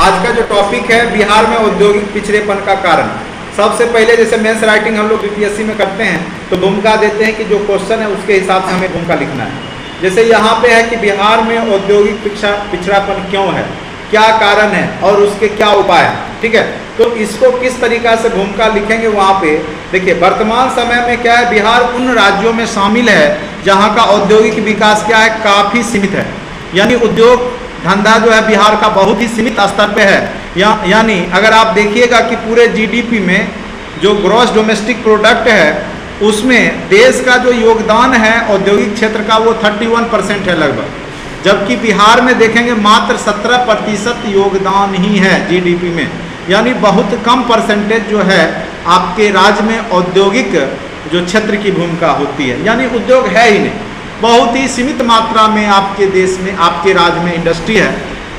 आज का जो टॉपिक है बिहार में औद्योगिक पिछड़ेपन का कारण। सबसे पहले जैसे मेंस राइटिंग हम लोग बीपीएससी में करते हैं तो भूमिका देते हैं कि जो क्वेश्चन है उसके हिसाब से हमें भूमिका लिखना है। जैसे यहाँ पे है कि बिहार में औद्योगिक पिछड़ापन क्यों है, क्या कारण है और उसके क्या उपाय हैं। ठीक है, तो इसको किस तरीका से भूमिका लिखेंगे वहाँ पे देखिए। वर्तमान समय में क्या है, बिहार उन राज्यों में शामिल है जहाँ का औद्योगिक विकास क्या है, काफ़ी सीमित है। यानी उद्योग धंधा जो है बिहार का बहुत ही सीमित स्तर पे है। यानी अगर आप देखिएगा कि पूरे जीडीपी में जो ग्रॉस डोमेस्टिक प्रोडक्ट है उसमें देश का जो योगदान है औद्योगिक क्षेत्र का वो 31% है लगभग, जबकि बिहार में देखेंगे मात्र 17% योगदान ही है जीडीपी में। यानी बहुत कम परसेंटेज जो है आपके राज्य में औद्योगिक जो क्षेत्र की भूमिका होती है, यानी उद्योग है ही नहीं। बहुत ही सीमित मात्रा में आपके देश में, आपके राज्य में इंडस्ट्री है।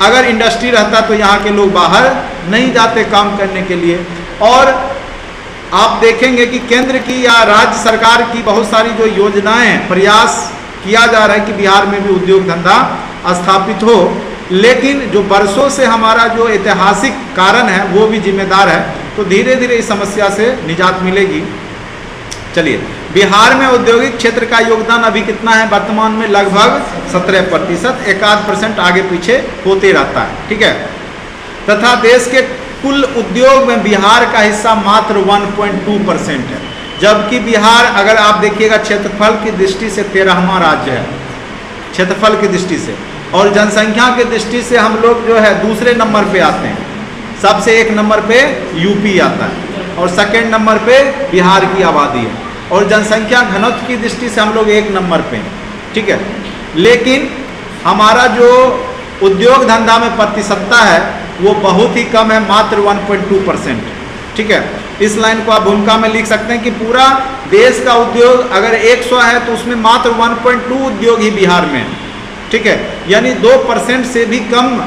अगर इंडस्ट्री रहता तो यहाँ के लोग बाहर नहीं जाते काम करने के लिए। और आप देखेंगे कि केंद्र की या राज्य सरकार की बहुत सारी जो योजनाएं, प्रयास किया जा रहा है कि बिहार में भी उद्योग धंधा स्थापित हो, लेकिन जो वर्षों से हमारा जो ऐतिहासिक कारण है वो भी जिम्मेदार है। तो धीरे धीरे इस समस्या से निजात मिलेगी। चलिए, बिहार में औद्योगिक क्षेत्र का योगदान अभी कितना है, वर्तमान में लगभग 17%, 1% आगे पीछे होते रहता है। ठीक है, तथा देश के कुल उद्योग में बिहार का हिस्सा मात्र 1.2% है, जबकि बिहार अगर आप देखिएगा क्षेत्रफल की दृष्टि से 13वां राज्य है क्षेत्रफल की दृष्टि से, और जनसंख्या की दृष्टि से हम लोग जो है दूसरे नंबर पे आते हैं। सबसे एक नंबर पे यूपी आता है और सेकेंड नंबर पे बिहार की आबादी है, और जनसंख्या घनत्व की दृष्टि से हम लोग एक नंबर पे हैं। ठीक है, लेकिन हमारा जो उद्योग धंधा में प्रतिशतता है वो बहुत ही कम है, मात्र 1.2%। ठीक है, इस लाइन को आप भूमिका में लिख सकते हैं कि पूरा देश का उद्योग अगर 100 है तो उसमें मात्र 1.2 उद्योग ही बिहार में है। ठीक है, यानी 2% से भी कम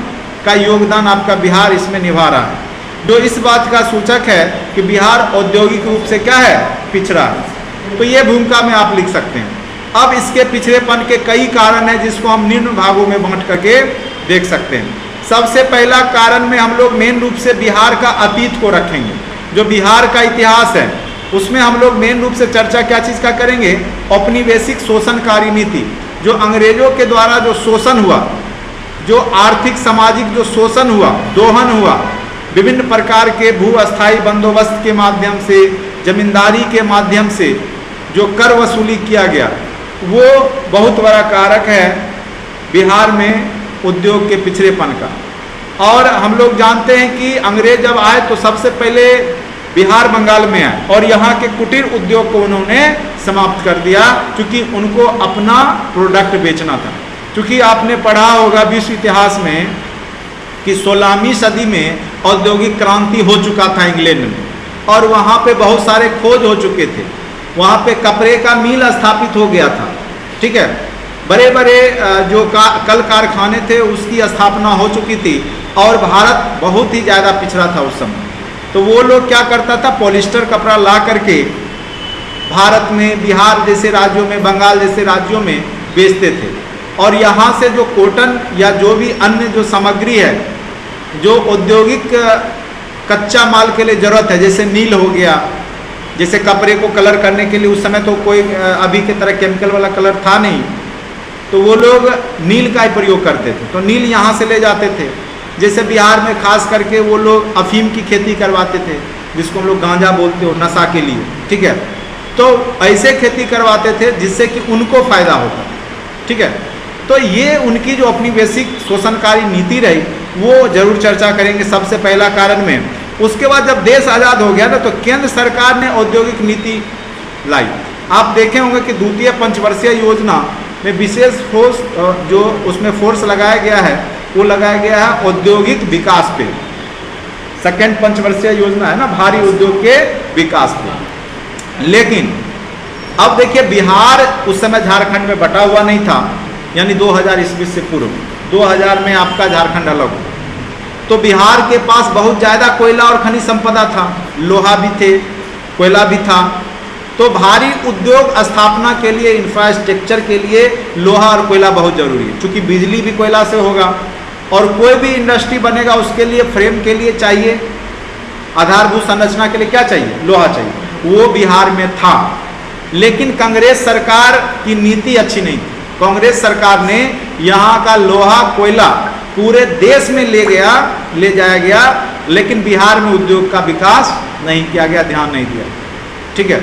का योगदान आपका बिहार इसमें निभा रहा है, जो इस बात का सूचक है कि बिहार औद्योगिक रूप से क्या है, पिछड़ा है। तो ये भूमिका में आप लिख सकते हैं। अब इसके पिछड़ेपन के कई कारण हैं जिसको हम निम्न भागों में बांट करके देख सकते हैं। सबसे पहला कारण में हम लोग मेन रूप से बिहार का अतीत को रखेंगे। जो बिहार का इतिहास है उसमें हम लोग मेन रूप से चर्चा क्या चीज़ का करेंगे, औपनिवेशिक शोषणकारी नीति, जो अंग्रेजों के द्वारा जो शोषण हुआ, जो आर्थिक सामाजिक जो शोषण हुआ, दोहन हुआ, विभिन्न प्रकार के भू अस्थायी बंदोबस्त के माध्यम से, जमींदारी के माध्यम से जो कर वसूली किया गया, वो बहुत बड़ा कारक है बिहार में उद्योग के पिछड़ेपन का। और हम लोग जानते हैं कि अंग्रेज जब आए तो सबसे पहले बिहार बंगाल में आए और यहाँ के कुटीर उद्योग को उन्होंने समाप्त कर दिया, क्योंकि उनको अपना प्रोडक्ट बेचना था। क्योंकि आपने पढ़ा होगा विश्व इतिहास में कि 16वीं सदी में औद्योगिक क्रांति हो चुका था इंग्लैंड में, और वहाँ पे बहुत सारे खोज हो चुके थे। वहाँ पे कपड़े का मिल स्थापित हो गया था। ठीक है, बड़े बड़े जो कल कारखाने थे उसकी स्थापना हो चुकी थी, और भारत बहुत ही ज़्यादा पिछड़ा था उस समय। तो वो लोग क्या करता था, पॉलिस्टर कपड़ा ला करके भारत में, बिहार जैसे राज्यों में, बंगाल जैसे राज्यों में बेचते थे। और यहाँ से जो कॉटन या जो भी अन्य जो सामग्री है, जो औद्योगिक कच्चा माल के लिए ज़रूरत है, जैसे नील हो गया, जैसे कपड़े को कलर करने के लिए उस समय तो कोई अभी की तरह केमिकल वाला कलर था नहीं, तो वो लोग नील का ही प्रयोग करते थे। तो नील यहाँ से ले जाते थे। जैसे बिहार में खास करके वो लोग अफीम की खेती करवाते थे, जिसको हम लोग गांजा बोलते हो, नशा के लिए। ठीक है, तो ऐसे खेती करवाते थे जिससे कि उनको फ़ायदा होता। ठीक है, तो ये उनकी जो अपनी बेसिक शोषणकारी नीति रही वो जरूर चर्चा करेंगे सबसे पहला कारण में। उसके बाद जब देश आज़ाद हो गया ना, तो केंद्र सरकार ने औद्योगिक नीति लाई। आप देखे होंगे कि द्वितीय पंचवर्षीय योजना में विशेष फोर्स जो उसमें फोर्स लगाया गया है वो लगाया गया है औद्योगिक विकास पे। सेकेंड पंचवर्षीय योजना है ना, भारी उद्योग के विकास पे। लेकिन अब देखिए, बिहार उस समय झारखंड में बटा हुआ नहीं था, यानी 2000 ईस्वी से पूर्व। 2000 में आपका झारखंड अलग हो, तो बिहार के पास बहुत ज़्यादा कोयला और खनिज संपदा था, लोहा भी थे, कोयला भी था। तो भारी उद्योग स्थापना के लिए, इंफ्रास्ट्रक्चर के लिए लोहा और कोयला बहुत जरूरी है, क्योंकि बिजली भी कोयला से होगा, और कोई भी इंडस्ट्री बनेगा उसके लिए फ्रेम के लिए चाहिए, आधारभूत संरचना के लिए क्या चाहिए, लोहा चाहिए, वो बिहार में था। लेकिन कांग्रेस सरकार की नीति अच्छी नहीं थी। कांग्रेस सरकार ने यहाँ का लोहा कोयला पूरे देश में ले जाया गया, लेकिन बिहार में उद्योग का विकास नहीं किया गया, ध्यान नहीं दिया। ठीक है,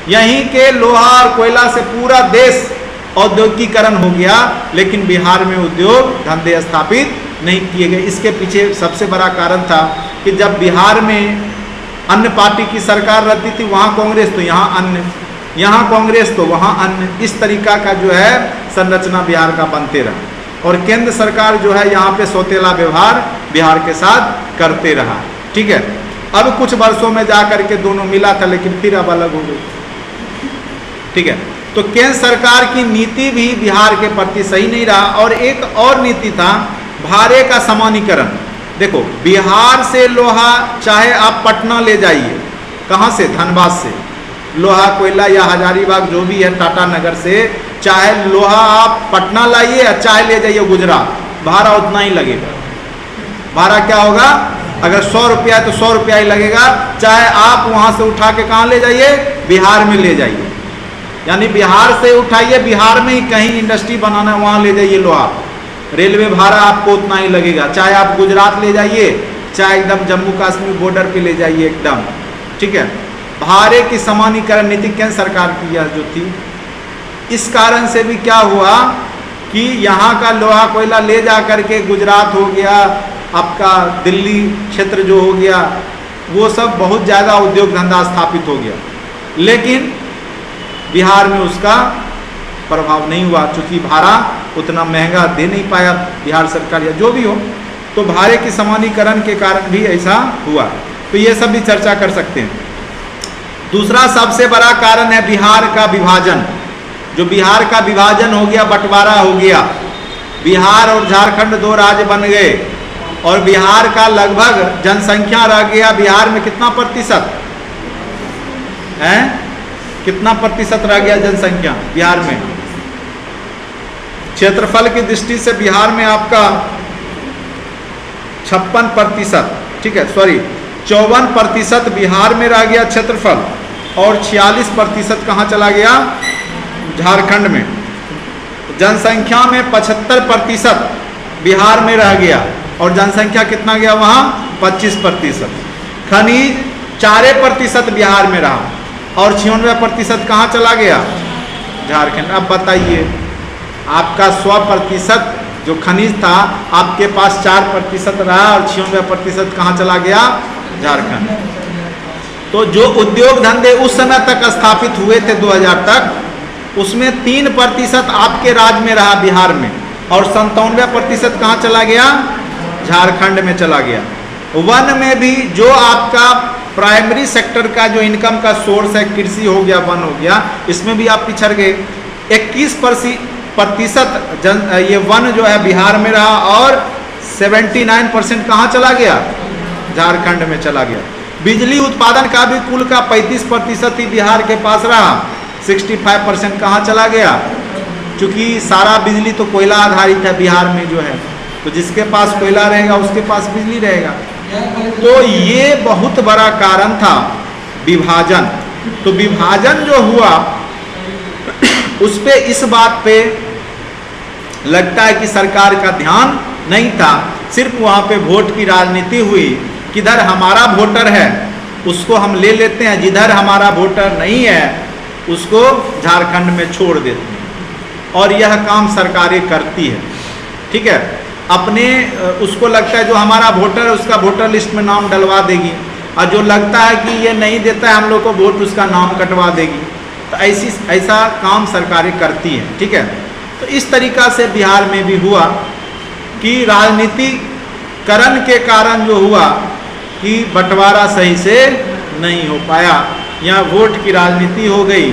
यहीं के लोहा और कोयला से पूरा देश औद्योगिकीकरण हो गया, लेकिन बिहार में उद्योग धंधे स्थापित नहीं किए गए। इसके पीछे सबसे बड़ा कारण था कि जब बिहार में अन्य पार्टी की सरकार रहती थी, वहाँ कांग्रेस तो यहाँ अन्य, यहाँ कांग्रेस तो वहाँ अन्य, इस तरीका का जो है संरचना बिहार का बनते रहा। और केंद्र सरकार जो है यहाँ पे सौतेला व्यवहार बिहार के साथ करते रहा। ठीक है, अब कुछ वर्षों में जा करके दोनों मिला था, लेकिन फिर अब अलग हो गई। ठीक है, तो केंद्र सरकार की नीति भी बिहार के प्रति सही नहीं रहा। और एक और नीति था भारे का समानीकरण। देखो, बिहार से लोहा चाहे आप पटना ले जाइए, कहाँ से, धनबाद से लोहा कोयला या हजारीबाग जो भी है टाटा नगर से, चाहे लोहा आप पटना लाइए या चाहे ले जाइए गुजरात, भाड़ा उतना ही लगेगा। भाड़ा क्या होगा, अगर 100 रुपया है तो 100 रुपया ही लगेगा, चाहे आप वहाँ से उठा के कहाँ ले जाइए, बिहार में ले जाइए। यानी बिहार से उठाइए, बिहार में ही कहीं इंडस्ट्री बनाना है वहाँ ले जाइए लोहा, रेलवे भाड़ा आपको उतना ही लगेगा। चाहे आप गुजरात ले जाइए, चाहे एकदम जम्मू कश्मीर बॉर्डर पे ले जाइए एकदम। ठीक है, भाड़े की समानीकरण नीति केंद्र सरकार की यह जो थी, इस कारण से भी क्या हुआ कि यहाँ का लोहा कोयला ले जा करके गुजरात हो गया, आपका दिल्ली क्षेत्र जो हो गया, वो सब बहुत ज़्यादा उद्योग धंधा स्थापित हो गया। लेकिन बिहार में उसका प्रभाव नहीं हुआ, चूँकि भाड़ा उतना महंगा दे नहीं पाया बिहार सरकार या जो भी हो, तो भाड़े की समानीकरण के कारण भी ऐसा हुआ। तो ये सब भी चर्चा कर सकते हैं। दूसरा सबसे बड़ा कारण है बिहार का विभाजन। जो बिहार का विभाजन हो गया, बंटवारा हो गया, बिहार और झारखंड 2 राज्य बन गए, और बिहार का लगभग जनसंख्या रह गया बिहार में कितना प्रतिशत है, कितना प्रतिशत रह गया जनसंख्या बिहार में। क्षेत्रफल की दृष्टि से बिहार में आपका 56%, ठीक है, सॉरी 54% बिहार में रह गया क्षेत्रफल, और 46% कहाँ चला गया, झारखंड में। जनसंख्या में 75% बिहार में रह गया, और जनसंख्या कितना गया वहाँ, 25%। खनिज 4% बिहार में रहा, और 96% कहाँ चला गया, झारखंड। अब बताइए, आपका 100% जो खनिज था आपके पास 4% रहा, और 96% कहाँ चला गया, झारखंड। तो जो उद्योग धंधे उस समय तक स्थापित हुए थे 2000 तक, उसमें 3% आपके राज्य में रहा बिहार में, और 97% कहाँ चला गया, झारखंड में चला गया। वन में भी जो आपका प्राइमरी सेक्टर का जो इनकम का सोर्स है, कृषि हो गया, वन हो गया, इसमें भी आप पिछड़ गए। 21% ये वन जो है बिहार में रहा, और 79% कहाँ चला गया, झारखंड में चला गया। बिजली उत्पादन का भी कुल का 35% ही बिहार के पास रहा, 65% कहाँ चला गया, क्योंकि सारा बिजली तो कोयला आधारित है बिहार में जो है, तो जिसके पास कोयला रहेगा उसके पास बिजली रहेगा। तो ये बहुत बड़ा कारण था विभाजन। तो विभाजन जो हुआ उस पे, इस बात पे लगता है कि सरकार का ध्यान नहीं था, सिर्फ वहाँ पे वोट की राजनीति हुई, किधर हमारा वोटर है उसको हम ले लेते हैं, जिधर हमारा वोटर नहीं है उसको झारखंड में छोड़ देते हैं। और यह काम सरकारें करती है। ठीक है, अपने उसको लगता है जो हमारा वोटर है उसका वोटर लिस्ट में नाम डलवा देगी, और जो लगता है कि ये नहीं देता है हम लोग को वोट, उसका नाम कटवा देगी। तो ऐसा काम सरकारें करती हैं। ठीक है, तो इस तरीका से बिहार में भी हुआ कि राजनीतिकरण के कारण जो हुआ कि बंटवारा सही से नहीं हो पाया, यहाँ वोट की राजनीति हो गई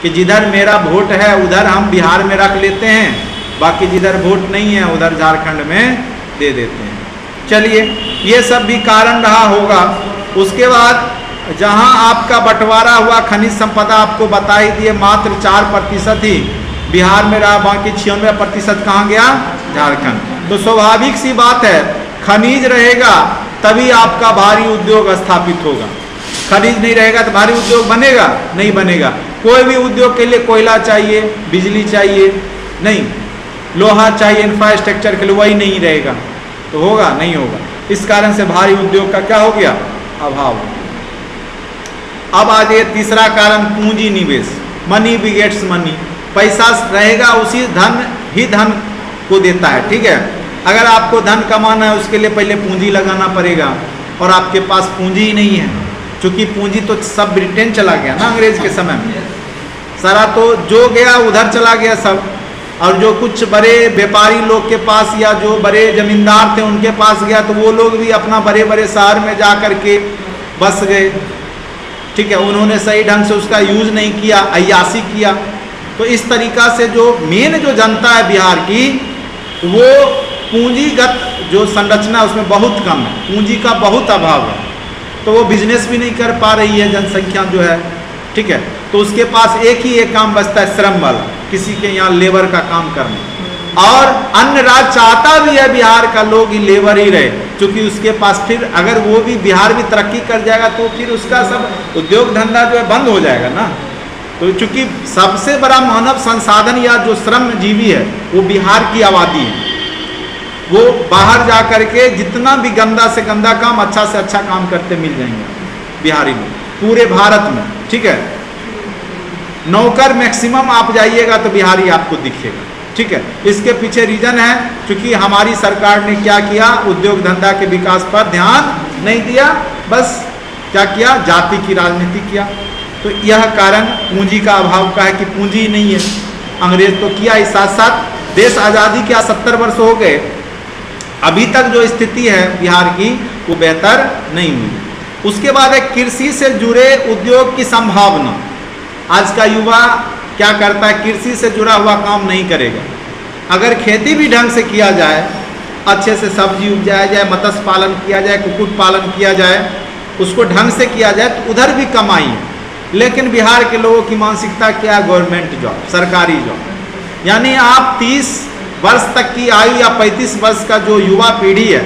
कि जिधर मेरा वोट है उधर हम बिहार में रख लेते हैं, बाकी जिधर वोट नहीं है उधर झारखंड में दे देते हैं। चलिए, ये सब भी कारण रहा होगा। उसके बाद जहां आपका बंटवारा हुआ, खनिज संपदा आपको बता ही दिए, मात्र 4% ही बिहार में रहा, बाकी 96% कहाँ गया, झारखंड। तो स्वाभाविक सी बात है, खनिज रहेगा तभी आपका भारी उद्योग स्थापित होगा। खनिज नहीं रहेगा तो भारी उद्योग बनेगा नहीं बनेगा। कोई भी उद्योग के लिए कोयला चाहिए, बिजली चाहिए, नहीं लोहा चाहिए इंफ्रास्ट्रक्चर के लिए, वही नहीं रहेगा तो होगा नहीं होगा। इस कारण से भारी उद्योग का क्या हो गया, अभाव। अब आ जाइए तीसरा कारण, पूंजी निवेश। मनी बिगेट्स मनी, पैसा रहेगा उसी धन ही धन को देता है। ठीक है, अगर आपको धन कमाना है उसके लिए पहले पूंजी लगाना पड़ेगा, और आपके पास पूंजी ही नहीं है, क्योंकि पूंजी तो सब ब्रिटेन चला गया ना अंग्रेज के समय में, सारा तो जो गया उधर चला गया सब। और जो कुछ बड़े व्यापारी लोग के पास या जो बड़े जमींदार थे उनके पास गया तो वो लोग भी अपना बड़े बड़े शहर में जा कर के बस गए। ठीक है, उन्होंने सही ढंग से उसका यूज नहीं किया, अय्यासी किया। तो इस तरीका से जो मेन जो जनता है बिहार की, वो पूंजीगत जो संरचना है उसमें बहुत कम है, पूंजी का बहुत अभाव है। तो वो बिजनेस भी नहीं कर पा रही है जनसंख्या जो है। ठीक है, तो उसके पास एक ही एक काम बचता है, श्रम वाला, किसी के यहाँ लेबर का काम करना। और अन्य राज्य चाहता भी है बिहार का लोग ही लेबर ही रहे, क्योंकि उसके पास फिर अगर वो भी बिहार भी तरक्की कर जाएगा तो फिर उसका सब उद्योग धंधा जो है बंद हो जाएगा ना। तो चूंकि सबसे बड़ा मानव संसाधन या जो श्रमजीवी है वो बिहार की आबादी है, वो बाहर जा करके जितना भी गंदा से गंदा काम, अच्छा से अच्छा काम करते मिल जाएंगे बिहारी में पूरे भारत में। ठीक है, नौकर मैक्सिमम आप जाइएगा तो बिहारी आपको दिखेगा। ठीक है, इसके पीछे रीजन है क्योंकि हमारी सरकार ने क्या किया, उद्योग धंधा के विकास पर ध्यान नहीं दिया, बस क्या किया, जाति की राजनीति किया। तो यह कारण पूंजी का अभाव का है कि पूंजी नहीं है। अंग्रेज तो किया ही, साथ साथ देश आज़ादी के 70 वर्ष हो गए, अभी तक जो स्थिति है बिहार की वो बेहतर नहीं हुई। उसके बाद है कृषि से जुड़े उद्योग की संभावना। आज का युवा क्या करता है, कृषि से जुड़ा हुआ काम नहीं करेगा। अगर खेती भी ढंग से किया जाए, अच्छे से सब्जी उपजाया जाए, मत्स्य पालन किया जाए, कुक्कुट पालन किया जाए, उसको ढंग से किया जाए तो उधर भी कमाई है। लेकिन बिहार के लोगों की मानसिकता क्या है, गवर्नमेंट जॉब, सरकारी जॉब। यानी आप 30 वर्ष तक की आयु या 35 वर्ष का जो युवा पीढ़ी है,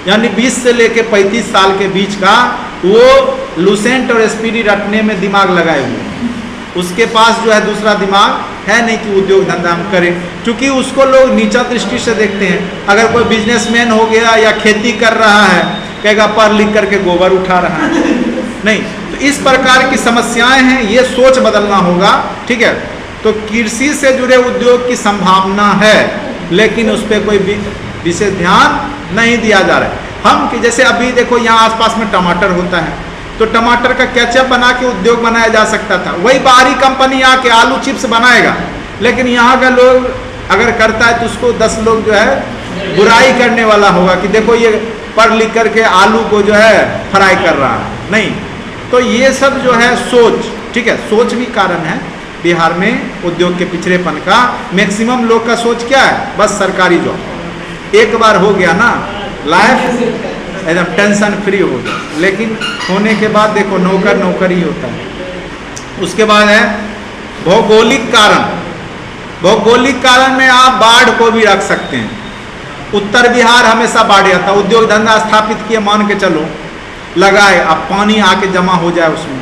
यानी 20 से लेकर 35 साल के बीच का, वो लूसेंट और एसपीडी रटने में दिमाग लगाए हुए हैं। उसके पास जो है दूसरा दिमाग है नहीं कि उद्योग धंधा हम करें, क्योंकि उसको लोग नीचा दृष्टि से देखते हैं। अगर कोई बिजनेसमैन हो गया या खेती कर रहा है, कहेगा पढ़ लिख करके गोबर उठा रहा है, नहीं। तो इस प्रकार की समस्याएं हैं, ये सोच बदलना होगा। ठीक है, तो कृषि से जुड़े उद्योग की संभावना है, लेकिन उस पर कोई विशेष ध्यान नहीं दिया जा रहा है। हम कि जैसे अभी देखो यहाँ आसपास में टमाटर होता है, तो टमाटर का केचप बना के उद्योग बनाया जा सकता था। वही बाहरी कंपनी आके आलू चिप्स बनाएगा, लेकिन यहाँ का लोग अगर करता है तो उसको 10 लोग जो है बुराई करने वाला होगा कि देखो ये पढ़ लिख करके आलू को जो है फ्राई कर रहा है, नहीं। तो ये सब जो है सोच, ठीक है, सोच भी कारण है बिहार में उद्योग के पिछड़ेपन का। मैक्सिमम लोग का सोच क्या है, बस सरकारी जॉब, एक बार हो गया ना लाइफ एकदम टेंशन फ्री हो गया, लेकिन होने के बाद देखो नौकर नौकर ही होता है। उसके बाद है भौगोलिक कारण। भौगोलिक कारण में आप बाढ़ को भी रख सकते हैं। उत्तर बिहार हमेशा बाढ़ आता, उद्योग धंधा स्थापित किए, मान के चलो लगाए, अब पानी आके जमा हो जाए उसमें,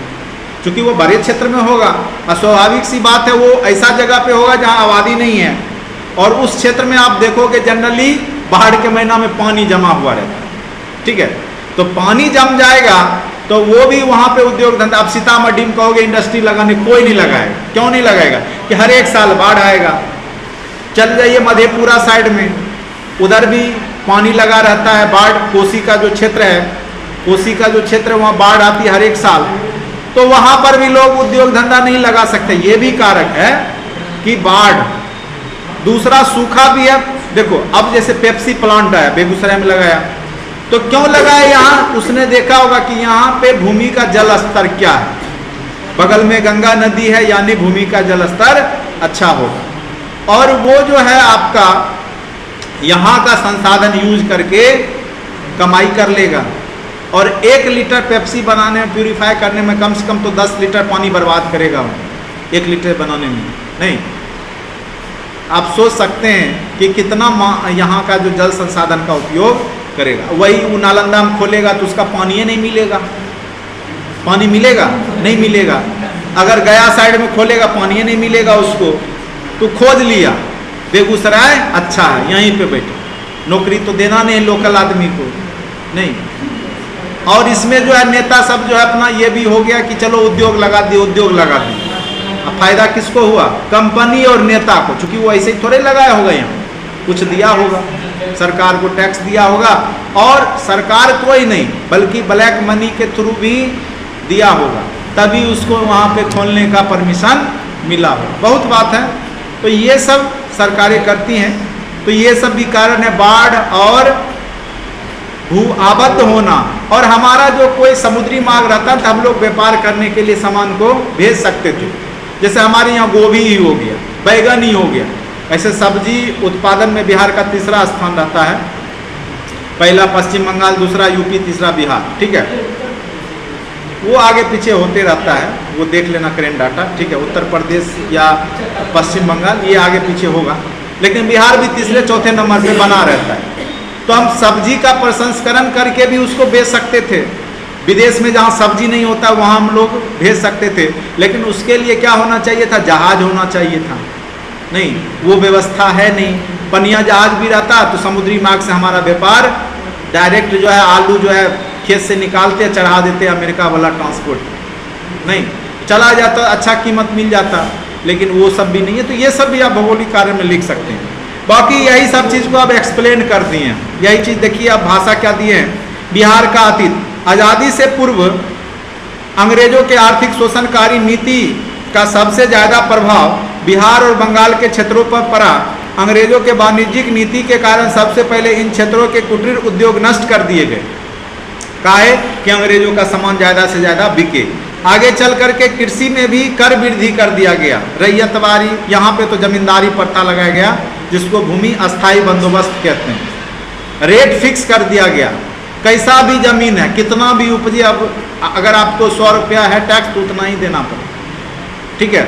क्योंकि वो बड़े क्षेत्र में होगा और स्वाभाविक सी बात है वो ऐसा जगह पे होगा जहाँ आबादी नहीं है, और उस क्षेत्र में आप देखोगे जनरली बाढ़ के महीना में पानी जमा हुआ रहता है। ठीक है, तो पानी जम जाएगा तो वो भी वहाँ पे उद्योग धंधा। अब सीतामढ़ी में कहोगे इंडस्ट्री लगाने, कोई नहीं लगाएगा। क्यों नहीं लगाएगा कि हर एक साल बाढ़ आएगा। चल जाइए मधेपुरा साइड में, उधर भी पानी लगा रहता है, बाढ़। कोसी का जो क्षेत्र है, कोसी का जो क्षेत्र है वहाँ बाढ़ आती है हर एक साल, तो वहाँ पर भी लोग उद्योग धंधा नहीं लगा सकते। ये भी कारक है कि बाढ़। दूसरा सूखा भी है। देखो अब जैसे पेप्सी प्लांट है बेगूसराय में लगाया, तो क्यों लगाया यहाँ, उसने देखा होगा कि यहाँ पे भूमि का जल स्तर क्या है, बगल में गंगा नदी है, यानी भूमि का जल स्तर अच्छा होगा, और वो जो है आपका यहाँ का संसाधन यूज करके कमाई कर लेगा। और 1 लीटर पेप्सी बनाने में, प्यूरिफाई करने में कम से कम तो 10 लीटर पानी बर्बाद करेगा वो 1 लीटर बनाने में, नहीं। आप सोच सकते हैं कि कितना यहाँ का जो जल संसाधन का उपयोग करेगा। वही वो नालंदा में खोलेगा तो उसका पानी नहीं मिलेगा, पानी मिलेगा नहीं मिलेगा। अगर गया साइड में खोलेगा पानी नहीं मिलेगा उसको, तो खोज लिया बेगूसराय अच्छा है यहीं पे बैठे, नौकरी तो देना नहीं लोकल आदमी को नहीं। और इसमें जो है नेता सब जो है अपना ये भी हो गया कि चलो उद्योग लगा दिए, उद्योग लगा दिए। अब फायदा किसको हुआ? कंपनी और नेता को, चूंकि वो ऐसे ही थोड़े लगाया होगा, यहाँ कुछ दिया होगा, सरकार को टैक्स दिया होगा, और सरकार को ही नहीं बल्कि ब्लैक मनी के थ्रू भी दिया होगा, तभी उसको वहाँ पे खोलने का परमिशन मिला होगा। बहुत बात है। तो ये सब सरकारें करती हैं। तो ये सब भी कारण है, बाढ़ और भू आबद्ध होना। और हमारा जो कोई समुद्री मार्ग रहता था, हम लोग व्यापार करने के लिए सामान को भेज सकते थे। जैसे हमारे यहाँ गोभी ही हो गया, बैगन ही हो गया, ऐसे सब्जी उत्पादन में बिहार का तीसरा स्थान रहता है। पहला पश्चिम बंगाल, दूसरा यूपी, तीसरा बिहार, ठीक है। वो आगे पीछे होते रहता है, वो देख लेना करेंट डाटा, ठीक है। उत्तर प्रदेश या पश्चिम बंगाल ये आगे पीछे होगा, लेकिन बिहार भी तीसरे चौथे नंबर पे बना रहता है। तो हम सब्जी का प्रसंस्करण करके भी उसको बेच सकते थे। विदेश में जहाँ सब्जी नहीं होता वहाँ हम लोग भेज सकते थे, लेकिन उसके लिए क्या होना चाहिए था? जहाज होना चाहिए था। नहीं, वो व्यवस्था है नहीं। पनिया जहाज भी रहता तो समुद्री मार्ग से हमारा व्यापार डायरेक्ट जो है आलू जो है खेत से निकालते चढ़ा देते, अमेरिका वाला ट्रांसपोर्ट नहीं चला जाता, अच्छा कीमत मिल जाता, लेकिन वो सब भी नहीं है। तो ये सब भी आप भौगोलिक कार्य में लिख सकते हैं। बाकी यही सब चीज़ को आप एक्सप्लेन कर दिए हैं। यही चीज़ देखिए, आप भाषा क्या दिए हैं? बिहार का अतीत, आज़ादी से पूर्व अंग्रेजों के आर्थिक शोषणकारी नीति का सबसे ज़्यादा प्रभाव बिहार और बंगाल के क्षेत्रों पर पड़ा। अंग्रेजों के वाणिज्यिक नीति के कारण सबसे पहले इन क्षेत्रों के कुटीर उद्योग नष्ट कर दिए गए। काहे कि अंग्रेजों का सामान ज़्यादा से ज़्यादा बिके। आगे चल करके कृषि में भी कर वृद्धि कर दिया गया। रैयतवारी, यहाँ पे तो जमींदारी पट्टा लगाया गया, जिसको भूमि अस्थाई बंदोबस्त कहते हैं। रेट फिक्स कर दिया गया, कैसा भी जमीन है, कितना भी उपजे, अब अगर आपको 100 रुपया है टैक्स तो उतना ही देना पड़े, ठीक है।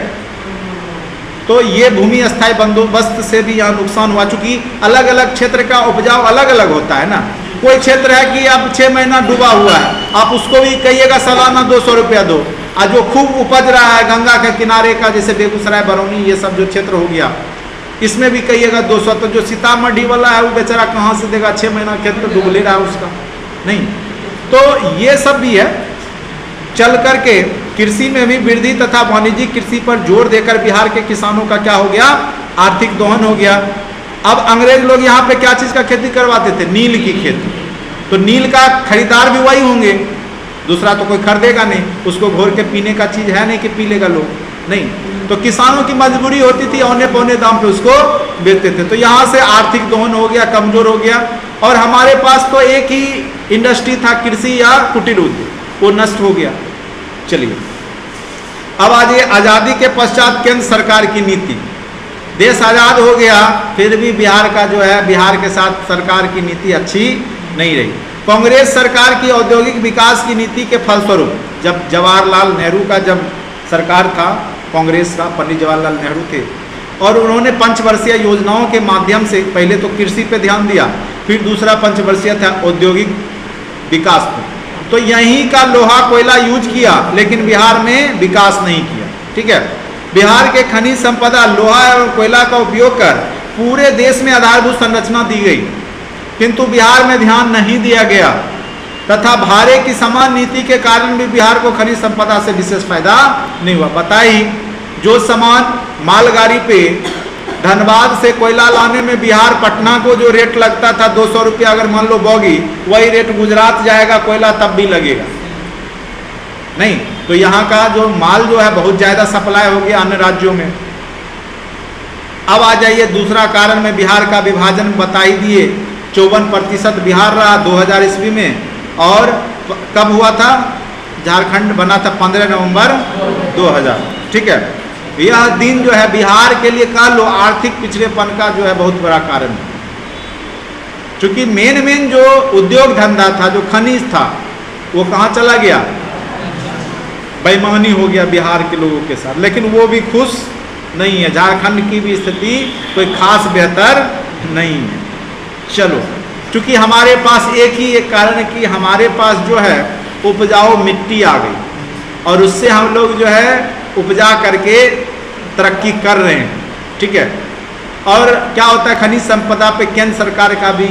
तो ये भूमि अस्थाई बंदोबस्त से भी यहाँ नुकसान हुआ, चूंकि अलग अलग क्षेत्र का उपजाऊ अलग अलग होता है ना। कोई क्षेत्र है कि अब 6 महीना डूबा हुआ है, आप उसको भी कहिएगा सालाना 200 रुपया दो। और जो खूब उपज रहा है गंगा के किनारे का, जैसे बेगूसराय, बरौनी, ये सब जो क्षेत्र हो गया, इसमें भी कहिएगा 200। तो जो सीतामढ़ी वाला है वो बेचारा कहाँ से देगा? 6 महीना खेत तो डूब ले रहा है उसका, नहीं। तो ये सब भी है। चल करके कृषि में भी वृद्धि तथा वाणिज्यिक कृषि पर जोर देकर बिहार के किसानों का क्या हो गया? आर्थिक दोहन हो गया। अब अंग्रेज लोग यहाँ पे क्या चीज़ का खेती करवाते थे? नील की खेती। तो नील का खरीदार भी वही होंगे, दूसरा तो कोई खरीदेगा नहीं, उसको घोर के पीने का चीज़ है नहीं कि पी लेगा लोग, नहीं। तो किसानों की मजबूरी होती थी, औने पौने दाम पे उसको बेचते थे। तो यहाँ से आर्थिक दोहन हो गया, कमजोर हो गया। और हमारे पास तो एक ही इंडस्ट्री था, कृषि या कुटीर उद्योग, वो नष्ट हो गया। चलिए अब आज ये आज़ादी के पश्चात केंद्र सरकार की नीति। देश आज़ाद हो गया, फिर भी बिहार का जो है, बिहार के साथ सरकार की नीति अच्छी नहीं रही। कांग्रेस सरकार की औद्योगिक विकास की नीति के फलस्वरूप, जब जवाहरलाल नेहरू का जब सरकार था, कांग्रेस का, पंडित जवाहरलाल नेहरू थे, और उन्होंने पंचवर्षीय योजनाओं के माध्यम से पहले तो कृषि पे ध्यान दिया, फिर दूसरा पंचवर्षीय था औद्योगिक विकास पर। तो यहीं का लोहा कोयला यूज किया, लेकिन बिहार में विकास नहीं किया, ठीक है। बिहार के खनिज संपदा लोहा और कोयला का उपयोग कर पूरे देश में आधारभूत संरचना दी गई, किंतु बिहार में ध्यान नहीं दिया गया तथा भारे की समान नीति के कारण भी बिहार को खनिज संपदा से विशेष फायदा नहीं हुआ। बताइए, जो सामान मालगाड़ी पे धनबाद से कोयला लाने में बिहार पटना को जो रेट लगता था 200 रुपया, अगर मान लो बोगी, वही रेट गुजरात जाएगा कोयला तब भी लगेगा नहीं। तो यहाँ का जो माल जो है बहुत ज़्यादा सप्लाई हो गया अन्य राज्यों में। अब आ जाइए दूसरा कारण में, बिहार का विभाजन बता ही दिए। 54% बिहार रहा 2000 ईस्वी में, और कब हुआ था? झारखंड बना था 15 नवंबर 2000, ठीक है। यह दिन जो है बिहार के लिए कह लो आर्थिक पिछड़ेपन का जो है बहुत बड़ा कारण है, क्योंकि मेन जो उद्योग धंधा था, जो खनिज था, वो कहाँ चला गया? बेईमानी हो गया बिहार के लोगों के साथ। लेकिन वो भी खुश नहीं है। झारखंड की भी स्थिति कोई खास बेहतर नहीं है। चलो, क्योंकि हमारे पास एक कारण है कि हमारे पास जो है उपजाऊ मिट्टी आ गई और उससे हम लोग जो है उपजा करके तरक्की कर रहे हैं, ठीक है। और क्या होता है, खनिज संपदा पे केंद्र सरकार का भी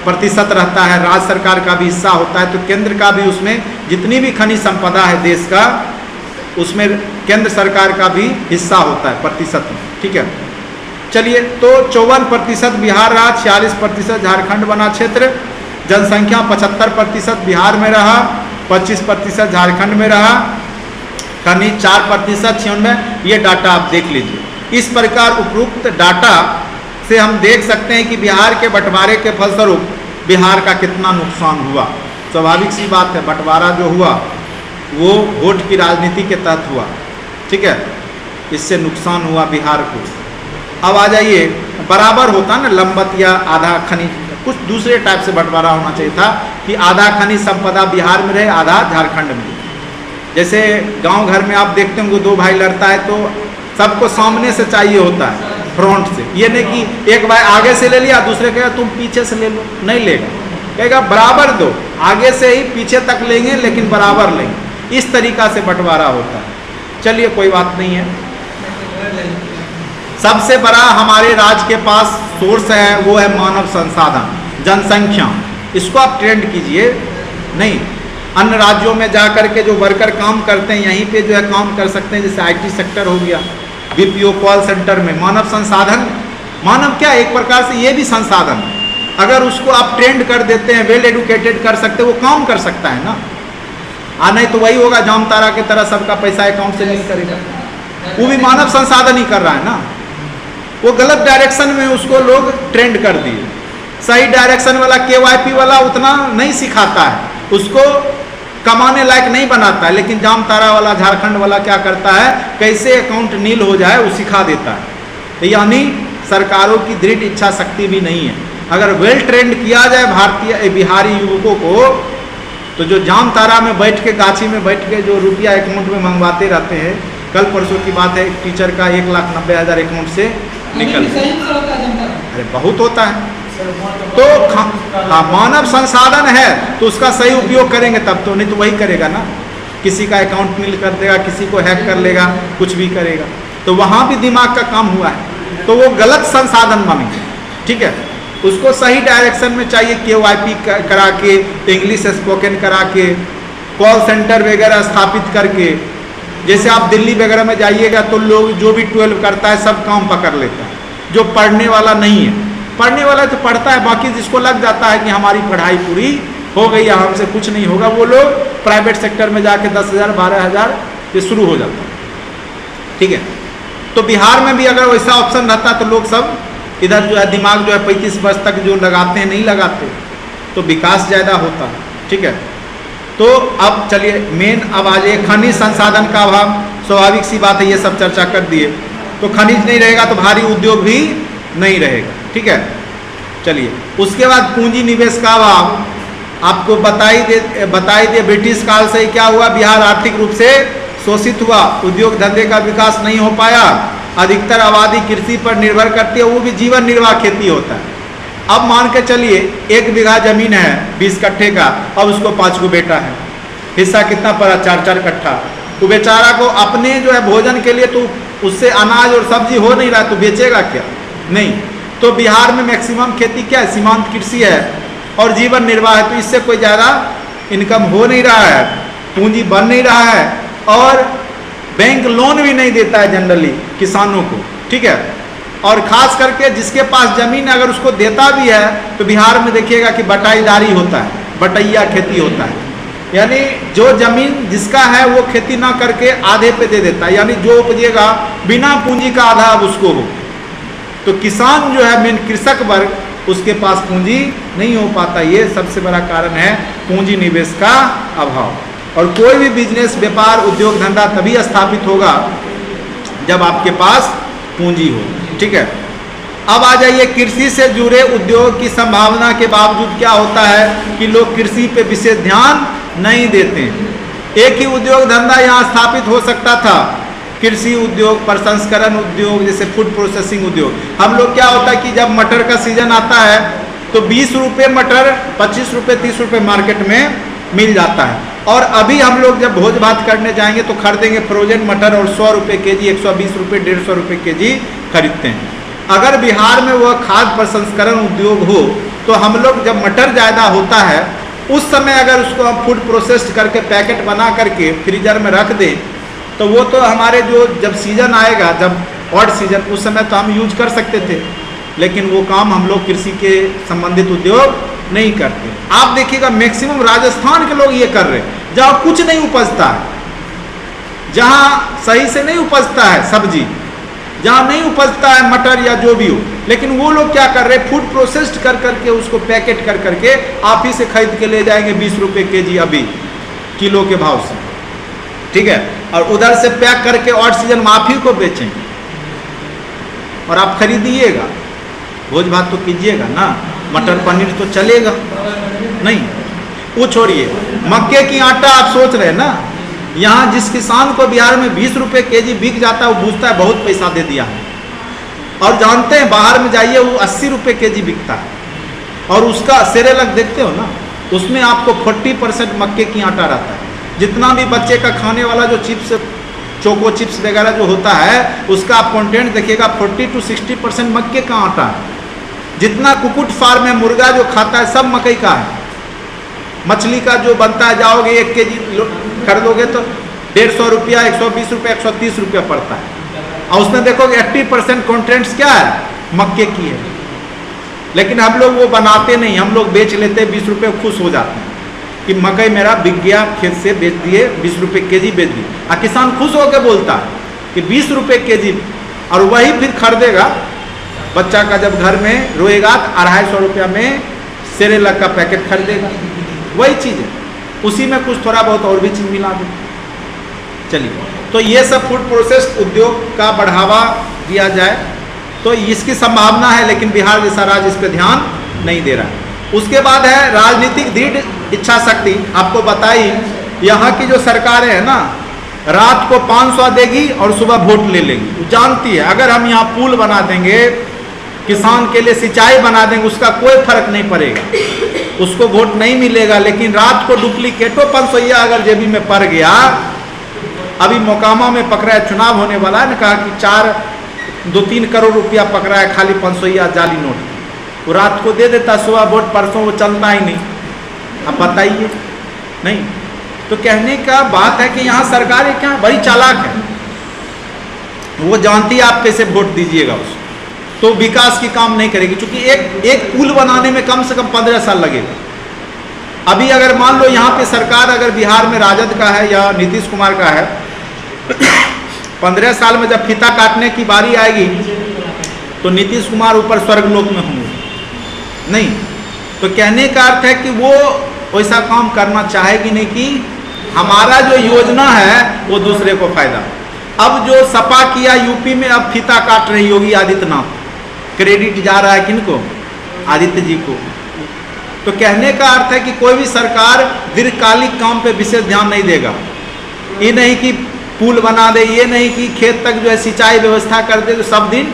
प्रतिशत रहता है, राज्य सरकार का भी हिस्सा होता है, तो केंद्र का भी उसमें जितनी भी खनिज संपदा है देश का, उसमें केंद्र सरकार का भी हिस्सा होता है प्रतिशत में, ठीक है। चलिए, तो 54% बिहार रहा, 46% झारखंड बना क्षेत्र, जनसंख्या 75% बिहार में रहा, 25% झारखंड में रहा, खनिज 4% 96। ये डाटा आप देख लीजिए। इस प्रकार उपरोक्त डाटा से हम देख सकते हैं कि बिहार के बंटवारे के फलस्वरूप बिहार का कितना नुकसान हुआ। स्वाभाविक सी बात है, बंटवारा जो हुआ वो वोट की राजनीति के तहत हुआ, ठीक है, इससे नुकसान हुआ बिहार को। अब आ जाइए, बराबर होता ना लंबत या आधा खनिज, कुछ दूसरे टाइप से बंटवारा होना चाहिए था कि आधा खनिज संपदा बिहार में रहे, आधा झारखंड में। जैसे गांव घर में आप देखते होंगे, दो भाई लड़ता है तो सबको सामने से चाहिए होता है, फ्रंट से। ये नहीं कि एक भाई आगे से ले लिया, दूसरे कहेगा तुम पीछे से ले लो, नहीं लेगा, कहेगा बराबर दो, आगे से ही पीछे तक लेंगे लेकिन बराबर लेंगे। इस तरीका से बंटवारा होता है। चलिए, कोई बात नहीं है। सबसे बड़ा हमारे राज्य के पास सोर्स है वो है मानव संसाधन, जनसंख्या। इसको आप ट्रेंड कीजिए, नहीं अन्य राज्यों में जा करके जो वर्कर काम करते हैं यहीं पे जो है काम कर सकते हैं। जैसे आईटी सेक्टर हो गया, बीपीओ कॉल सेंटर में मानव संसाधन, मानव क्या एक प्रकार से ये भी संसाधन, अगर उसको आप ट्रेंड कर देते हैं, वेल एडुकेटेड कर सकते हैं, वो काम कर सकता है ना। नहीं तो वही होगा जामतारा की तरह सबका पैसा अकाउंट से नहीं करेगा, वो भी मानव संसाधन ही कर रहा है ना। वो गलत डायरेक्शन में उसको लोग ट्रेंड कर दिए, सही डायरेक्शन वाला केवाईपी वाला उतना नहीं सिखाता है, उसको कमाने लायक नहीं बनाता है। लेकिन जामतारा वाला झारखंड वाला क्या करता है, कैसे अकाउंट नील हो जाए वो सिखा देता है। यानी सरकारों की दृढ़ इच्छा शक्ति भी नहीं है। अगर वेल ट्रेंड किया जाए भारतीय बिहारी युवकों को, तो जो जामतारा में बैठ के, गाछी में बैठ के जो रुपया अकाउंट में मंगवाते रहते हैं, कल परसों की बात है, एक टीचर का 1,90,000 अकाउंट से निकल, अरे बहुत होता है। तो हाँ, मानव संसाधन है तो उसका सही उपयोग करेंगे तब तो, नहीं तो वही करेगा ना, किसी का अकाउंट नील कर देगा, किसी को हैक कर लेगा, कुछ भी करेगा। तो वहाँ भी दिमाग का काम हुआ है, तो वो गलत संसाधन बनेंगे, ठीक है। उसको सही डायरेक्शन में चाहिए, केवाईपी करा के, इंग्लिश स्पोकन करा के, कॉल सेंटर वगैरह स्थापित करके। जैसे आप दिल्ली वगैरह में जाइएगा तो लोग जो भी 12 करता है सब काम पकड़ लेता है, जो पढ़ने वाला नहीं है। पढ़ने वाला तो पढ़ता है, बाकी जिसको लग जाता है कि हमारी पढ़ाई पूरी हो गई है, हमसे कुछ नहीं होगा, वो लोग प्राइवेट सेक्टर में जाके 10,000 12,000 ये शुरू हो जाता है, ठीक है। तो बिहार में भी अगर वैसा ऑप्शन रहता तो लोग सब इधर जो है दिमाग जो है 35 वर्ष तक जो लगाते हैं नहीं लगाते, तो विकास ज़्यादा होता, ठीक है। तो अब चलिए मेन अब आ जाइए, खनिज संसाधन का अभाव, स्वाभाविक सी बात है, ये सब चर्चा कर दिए। तो खनिज नहीं रहेगा तो भारी उद्योग भी नहीं रहेगा, ठीक है। चलिए, उसके बाद पूंजी निवेश का अभाव, आपको बताई दे ब्रिटिश काल से क्या हुआ, बिहार आर्थिक रूप से शोषित हुआ, उद्योग धंधे का विकास नहीं हो पाया, अधिकतर आबादी कृषि पर निर्भर करती है, वो भी जीवन निर्वाह खेती होता है। अब मान के चलिए 1 बीघा जमीन है 20 कट्ठे का, अब उसको 5 को बेटा है, हिस्सा कितना पड़ा, 4-4 कट्ठा। तो बेचारा को अपने जो है भोजन के लिए तो उससे अनाज और सब्जी हो नहीं रहा, तो बेचेगा क्या, नहीं। तो बिहार में मैक्सिमम खेती क्या है, सीमांत कृषि है और जीवन निर्वाह है, तो इससे कोई ज़्यादा इनकम हो नहीं रहा है, पूंजी बन नहीं रहा है, और बैंक लोन भी नहीं देता है जनरली किसानों को, ठीक है। और खास करके जिसके पास जमीन अगर उसको देता भी है तो बिहार में देखिएगा कि बटाईदारी होता है, बटैया खेती होता है, यानी जो जमीन जिसका है वो खेती ना करके आधे पे दे देता है, यानी जो उपजेगा बिना पूंजी का आधा अब उसको हो। तो किसान जो है मेन कृषक वर्ग, उसके पास पूंजी नहीं हो पाता, ये सबसे बड़ा कारण है पूंजी निवेश का अभाव। और कोई भी बिजनेस, व्यापार, उद्योग धंधा तभी स्थापित होगा जब आपके पास पूंजी हो, ठीक है। अब आ जाइए, कृषि से जुड़े उद्योग की संभावना के बावजूद क्या होता है कि लोग कृषि पे विशेष ध्यान नहीं देते हैं। एक ही उद्योग धंधा यहाँ स्थापित हो सकता था, कृषि उद्योग, प्रसंस्करण उद्योग, जैसे फूड प्रोसेसिंग उद्योग। हम लोग क्या होता है कि जब मटर का सीजन आता है तो 20 रुपये मटर, 25 रुपये 30 रुपये मार्केट में मिल जाता है। और अभी हम लोग जब भोज भात करने जाएंगे तो खरीदेंगे फ्रोजन मटर और 100 रुपये के जी, 120 रुपये, 150 रुपये के जी खरीदते हैं। अगर बिहार में वह खाद्य प्रसंस्करण उद्योग हो तो हम लोग जब मटर ज़्यादा होता है उस समय अगर उसको हम फूड प्रोसेस्ड करके पैकेट बना करके फ्रीजर में रख दें तो वो तो हमारे जो जब सीजन आएगा, जब ऑड सीजन, उस समय तो हम यूज कर सकते थे, लेकिन वो काम हम लोग कृषि के संबंधित उद्योग नहीं करते। आप देखिएगा मैक्सिमम राजस्थान के लोग ये कर रहे हैं, जहाँ कुछ नहीं उपजता है, जहाँ सही से नहीं उपजता है सब्जी, जहाँ नहीं उपजता है मटर या जो भी हो, लेकिन वो लोग क्या कर रहे हैं, फूड प्रोसेस्ड कर करके उसको पैकेट कर करके आप ही से खरीद के ले जाएंगे 20 रुपये के जी अभी किलो के भाव से, ठीक है, और उधर से पैक करके ऑड सीजन में आप ही को बेचेंगे और आप खरीदिएगा, भोज भात तो कीजिएगा ना, मटर पनीर तो चलेगा नहीं। वो छोड़िए, मक्के की आटा आप सोच रहे हैं ना, यहाँ जिस किसान को बिहार में 20 रुपये के जी बिक जाता है वो पूछता है बहुत पैसा दे दिया है, और जानते हैं बाहर में जाइए वो 80 रुपये के जी बिकता है, और उसका सेरेलक देखते हो ना, उसमें आपको 40% मक्के की आटा रहता है। जितना भी बच्चे का खाने वाला जो चिप्स, चोको चिप्स वगैरह जो होता है उसका आप कंटेंट देखिएगा 40 to 60% मक्के का आटा है। जितना कुकुट फार्म में मुर्गा जो खाता है सब मकई का है। मछली का जो बनता है, जाओगे 1 के जी खरीदोगे तो 150 रुपया, 120 रुपया, 130 रुपया पड़ता है, और उसमें देखोगे 80% कंटेंट्स क्या है, मक्के की है। लेकिन हम लोग वो बनाते नहीं, हम लोग बेच लेते 20 रुपये, खुश हो जाते हैं कि मकई मेरा बिक गया, खेत से बेच दिए, 20 रुपये के जी बेच दिए। और किसान खुश होकर बोलता है कि 20 रुपये के जी, और वही फिर खरीदेगा, बच्चा का जब घर में रोएगा तो 250 रुपया में सेरेलक का पैकेट खरीदेगा, वही चीज़ है, उसी में कुछ थोड़ा बहुत और भी चीज़ मिला दे। चलिए, तो ये सब फूड प्रोसेस उद्योग का बढ़ावा दिया जाए तो इसकी संभावना है, लेकिन बिहार जैसा राज्य इस पर ध्यान नहीं दे रहा है। उसके बाद है राजनीतिक दृढ़ इच्छा शक्ति। आपको बताई यहाँ की जो सरकारें हैं ना, रात को 500 देगी और सुबह वोट ले लेगी। वो जानती है अगर हम यहाँ पुल बना देंगे, किसान के लिए सिंचाई बना देंगे, उसका कोई फर्क नहीं पड़ेगा, उसको वोट नहीं मिलेगा। लेकिन रात को डुप्लीकेटो 500 अगर जेबी में पड़ गया, अभी मोकामा में पकड़ा है, चुनाव होने वाला है ना, कहा कि 2-3 करोड़ रुपया पकड़ा है खाली 500 जाली नोट, वो रात को दे देता, सुबह वोट, परसों वो चलता ही नहीं। अब बताइए, नहीं तो कहने का बात है कि यहाँ सरकार क्या बड़ी चालाक है, वो जानती है आप कैसे वोट दीजिएगा उसको, तो विकास की काम नहीं करेगी। क्योंकि एक पुल बनाने में कम से कम 15 साल लगेगा। अभी अगर मान लो यहाँ पे सरकार अगर बिहार में राजद का है या नीतीश कुमार का है, 15 साल में जब फीता काटने की बारी आएगी तो नीतीश कुमार ऊपर स्वर्गलोक में होंगे नहीं। तो कहने का अर्थ है कि वो वैसा काम करना चाहेगी नहीं कि हमारा जो योजना है वो दूसरे को फायदा। अब जो सपा किया यूपी में, अब फीता काट रही योगी आदित्यनाथ, क्रेडिट जा रहा है किनको, आदित्य जी को। तो कहने का अर्थ है कि कोई भी सरकार दीर्घकालिक काम पे विशेष ध्यान नहीं देगा। ये नहीं कि पुल बना दे, ये नहीं कि खेत तक जो है सिंचाई व्यवस्था कर दे, तो सब दिन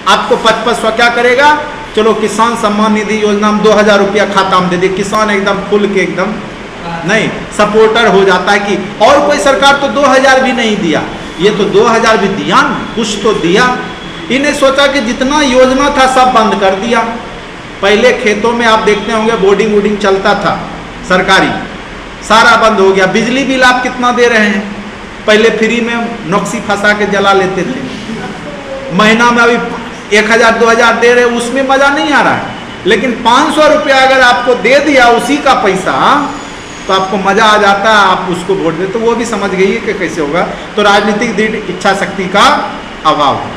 आपको 55 क्या करेगा, चलो किसान सम्मान निधि योजना में 2000 रुपया खाता में दे दे, किसान एकदम खुल के एकदम नहीं सपोर्टर हो जाता है कि और कोई सरकार तो 2000 भी नहीं दिया, ये तो 2000 भी दिया, कुछ तो दिया। इन्हें सोचा कि जितना योजना था सब बंद कर दिया। पहले खेतों में आप देखते होंगे बोर्डिंग वोडिंग चलता था सरकारी, सारा बंद हो गया। बिजली बिल आप कितना दे रहे हैं, पहले फ्री में नक्सी फंसा के जला लेते थे, महीना में अभी 1000-2000 दे रहे, उसमें मज़ा नहीं आ रहा है। लेकिन 500 रुपया अगर आपको दे दिया उसी का पैसा, तो आपको मज़ा आ जाता है, आप उसको वोट दे। तो वो भी समझ गई है कि कैसे होगा। तो राजनीतिक दृढ़ इच्छा शक्ति का अभाव है।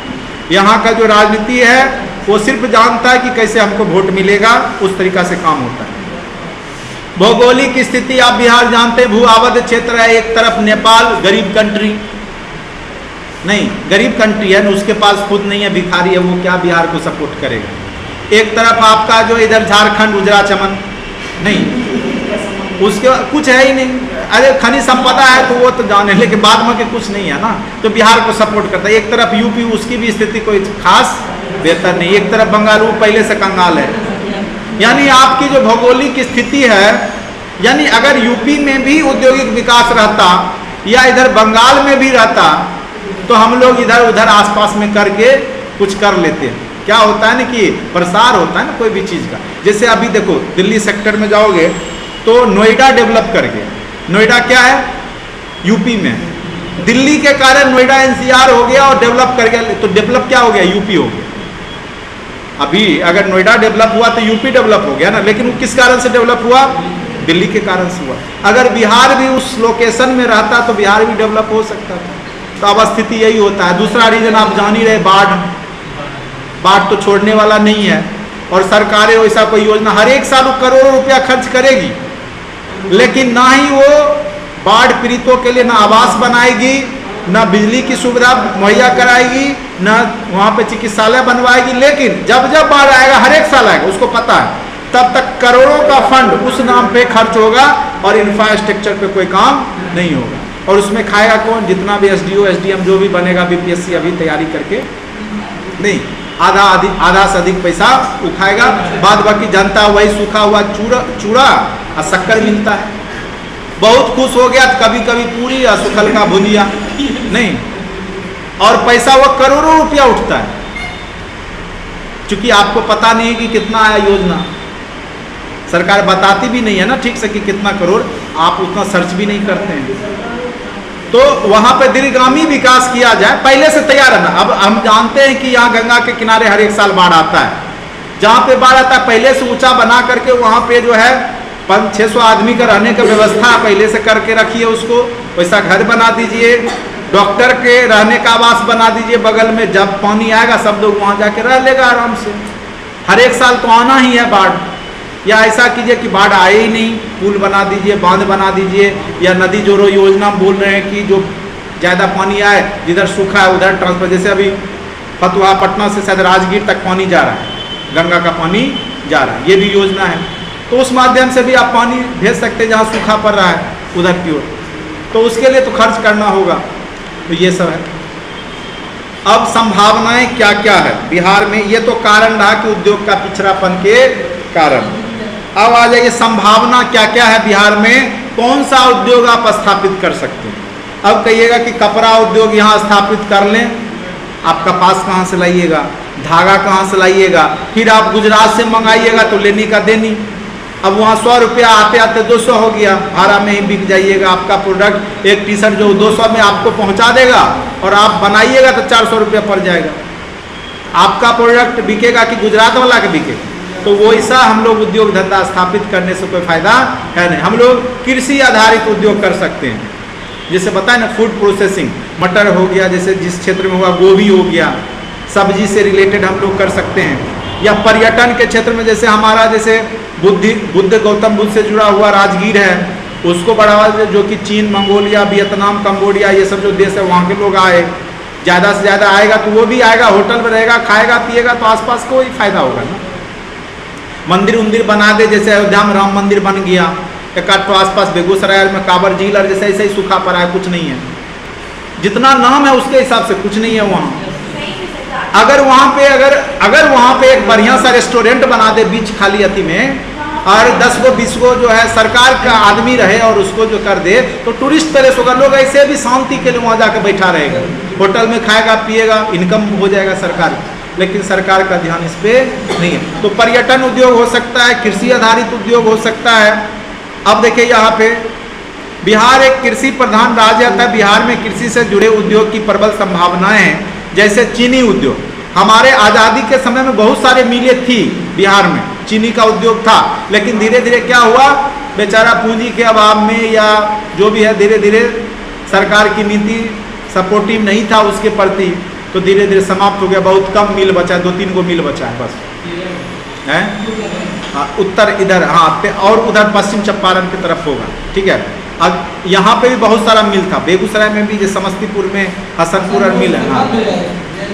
यहाँ का जो राजनीति है वो सिर्फ जानता है कि कैसे हमको वोट मिलेगा, उस तरीका से काम होता है। भौगोलिक स्थिति आप बिहार जानते हैं, भू आबद्ध क्षेत्र है, एक तरफ नेपाल गरीब कंट्री, नहीं गरीब कंट्री है ना, उसके पास खुद नहीं है, भिखारी है, वो क्या बिहार को सपोर्ट करेगा। एक तरफ आपका जो इधर झारखंड उजरा चमन, नहीं उसके कुछ है ही नहीं, अरे खनिज संपदा है तो वो तो जाने, लेकिन बाद में के कुछ नहीं है ना, तो बिहार को सपोर्ट करता है। एक तरफ यूपी, उसकी भी स्थिति कोई खास बेहतर नहीं, एक तरफ बंगाल, वो पहले से कंगाल है। यानी आपकी जो भौगोलिक स्थिति है, यानी अगर यूपी में भी औद्योगिक विकास रहता या इधर बंगाल में भी रहता तो हम लोग इधर उधर आसपास में करके कुछ कर लेते हैं। क्या होता है ना कि प्रसार होता है ना कोई भी चीज़ का। जैसे अभी देखो दिल्ली सेक्टर में जाओगे तो नोएडा डेवलप कर गया। नोएडा क्या है? यूपी में। दिल्ली के कारण नोएडा एनसीआर हो गया और डेवलप कर गया, तो डेवलप क्या हो गया? यूपी हो गया। अभी अगर नोएडा डेवलप हुआ तो यूपी डेवलप हो गया ना, लेकिन वो किस कारण से डेवलप हुआ? दिल्ली के कारण से हुआ। अगर बिहार भी उस लोकेशन में रहता तो बिहार भी डेवलप हो सकता था। तो अब स्थिति यही होता है। दूसरा रीजन आप जान ही रहे, बाढ़ तो छोड़ने वाला नहीं है, और सरकारें वैसा कोई योजना हर एक साल करोड़ों रुपया खर्च करेगी, लेकिन ना ही वो बाढ़ पीड़ितों के लिए ना आवास बनाएगी, ना बिजली की सुविधा मुहैया कराएगी, ना वहाँ पे चिकित्सालय बनवाएगी। लेकिन जब जब बाढ़ आएगा, हर एक साल आएगा, उसको पता है, तब तक करोड़ों का फंड उस नाम पे खर्च होगा और इंफ्रास्ट्रक्चर पे कोई काम नहीं होगा। और उसमें खाएगा कौन? जितना भी एसडीओ एसडीएम जो भी बनेगा, बीपीएससी अभी तैयारी करके नहीं, आधा से अधिक पैसा उठाएगा, बाद बाकी जनता वही सूखा हुआ चूड़ा और शक्कर मिलता है। बहुत खुश हो गया तो कभी कभी पूरी या सुखल का भुजिया नहीं, और पैसा वो करोड़ों रुपया उठता है, क्योंकि आपको पता नहीं है कि कितना आया योजना। सरकार बताती भी नहीं है ना ठीक से कि कितना करोड़, आप उतना सर्च भी नहीं करते हैं। तो वहाँ पे दीर्घगामी विकास किया जाए, पहले से तैयार है ना। अब हम जानते हैं कि यहाँ गंगा के किनारे हर एक साल बाढ़ आता है, जहाँ पे बाढ़ आता है पहले से ऊंचा बना करके वहाँ पे जो है 500-600 आदमी का रहने का व्यवस्था पहले से करके रखिए, उसको वैसा घर बना दीजिए, डॉक्टर के रहने का आवास बना दीजिए बगल में। जब पानी आएगा सब लोग वहाँ जाके रह लेगा आराम से। हर एक साल तो आना ही है बाढ़, या ऐसा कीजिए कि बाढ़ आए ही नहीं, पुल बना दीजिए, बांध बना दीजिए, या नदी जोड़ो योजना बोल रहे हैं कि जो ज़्यादा पानी आए जिधर सूखा है उधर ट्रांसफर। जैसे अभी फतुहा पटना से शायद राजगीर तक पानी जा रहा है, गंगा का पानी जा रहा है, ये भी योजना है। तो उस माध्यम से भी आप पानी भेज सकते हैं जहाँ सूखा पड़ रहा है उधर की ओर, तो उसके लिए तो खर्च करना होगा। तो ये सब है। अब संभावनाएं क्या क्या है बिहार में? ये तो कारण रहा कि उद्योग का पिछड़ापन के कारण। अब आ जाइए संभावना क्या क्या है बिहार में, कौन सा उद्योग आप स्थापित कर सकते हैं। अब कहिएगा कि कपड़ा उद्योग यहाँ स्थापित कर लें, आप कपास कहाँ से लाइएगा, धागा कहाँ से लाइएगा, फिर आप गुजरात से मंगाइएगा तो लेने का देनी। अब वहाँ 100 रुपया आते आते 200 हो गया, भाड़ा में ही बिक जाइएगा आपका प्रोडक्ट। एक टी शर्ट जो 200 में आपको पहुँचा देगा और आप बनाइएगा तो 400 रुपया पड़ जाएगा। आपका प्रोडक्ट बिकेगा कि गुजरात वाला के बिकेगा? तो वैसा हम लोग उद्योग धंधा स्थापित करने से कोई फायदा है नहीं। हम लोग कृषि आधारित उद्योग कर सकते हैं, जैसे बताए ना फूड प्रोसेसिंग, मटर हो गया, जैसे जिस क्षेत्र में हुआ गोभी हो गया, सब्जी से रिलेटेड हम लोग कर सकते हैं। या पर्यटन के क्षेत्र में जैसे हमारा जैसे गौतम बुद्ध से जुड़ा हुआ राजगीर है, उसको बढ़ावा दे, जो कि चीन, मंगोलिया, वियतनाम, कंबोडिया ये सब जो देश है वहाँ के लोग आए, ज़्यादा से ज़्यादा आएगा तो वो भी आएगा, होटल में रहेगा, खाएगा पिएगा, तो आसपास को ही फायदा होगा ना। मंदिर उंदिर बना दे, जैसे अयोध्या में राम मंदिर बन गया, एक आध तो आसपास बेगूसराय में कांवर झील और जैसे ऐसे ही सूखा पड़ा है, कुछ नहीं है। जितना नाम है उसके हिसाब से कुछ नहीं है वहाँ। अगर वहाँ पे एक बढ़िया सा रेस्टोरेंट बना दे बीच खाली अति में, और 10 गो 20 गो जो है सरकार का आदमी रहे और उसको जो कर दे, तो टूरिस्ट प्लेस होगा, लोग ऐसे भी शांति के लिए वहाँ जाकर बैठा रहेगा, होटल में खाएगा पिएगा, इनकम हो जाएगा सरकार। लेकिन सरकार का ध्यान इस पे नहीं है। तो पर्यटन उद्योग हो सकता है, कृषि आधारित उद्योग हो सकता है। अब देखिए यहाँ पे बिहार एक कृषि प्रधान राज्य है, बिहार में कृषि से जुड़े उद्योग की प्रबल संभावनाएं हैं। जैसे चीनी उद्योग, हमारे आज़ादी के समय में बहुत सारे मिलें थी बिहार में, चीनी का उद्योग था, लेकिन धीरे धीरे क्या हुआ, बेचारा पूंजी के अभाव में या जो भी है, धीरे धीरे सरकार की नीति सपोर्टिव नहीं था उसके प्रति, तो धीरे धीरे समाप्त हो गया। बहुत कम मिल बचा है, 2-3 गो मिल बचा है बस, है उत्तर इधर, हाँ, और उधर पश्चिम चंपारण की तरफ होगा, ठीक है। अब यहाँ पे भी बहुत सारा मिल था, बेगूसराय में भी, जैसे समस्तीपुर में हसनपुर और मिल है, हाँ,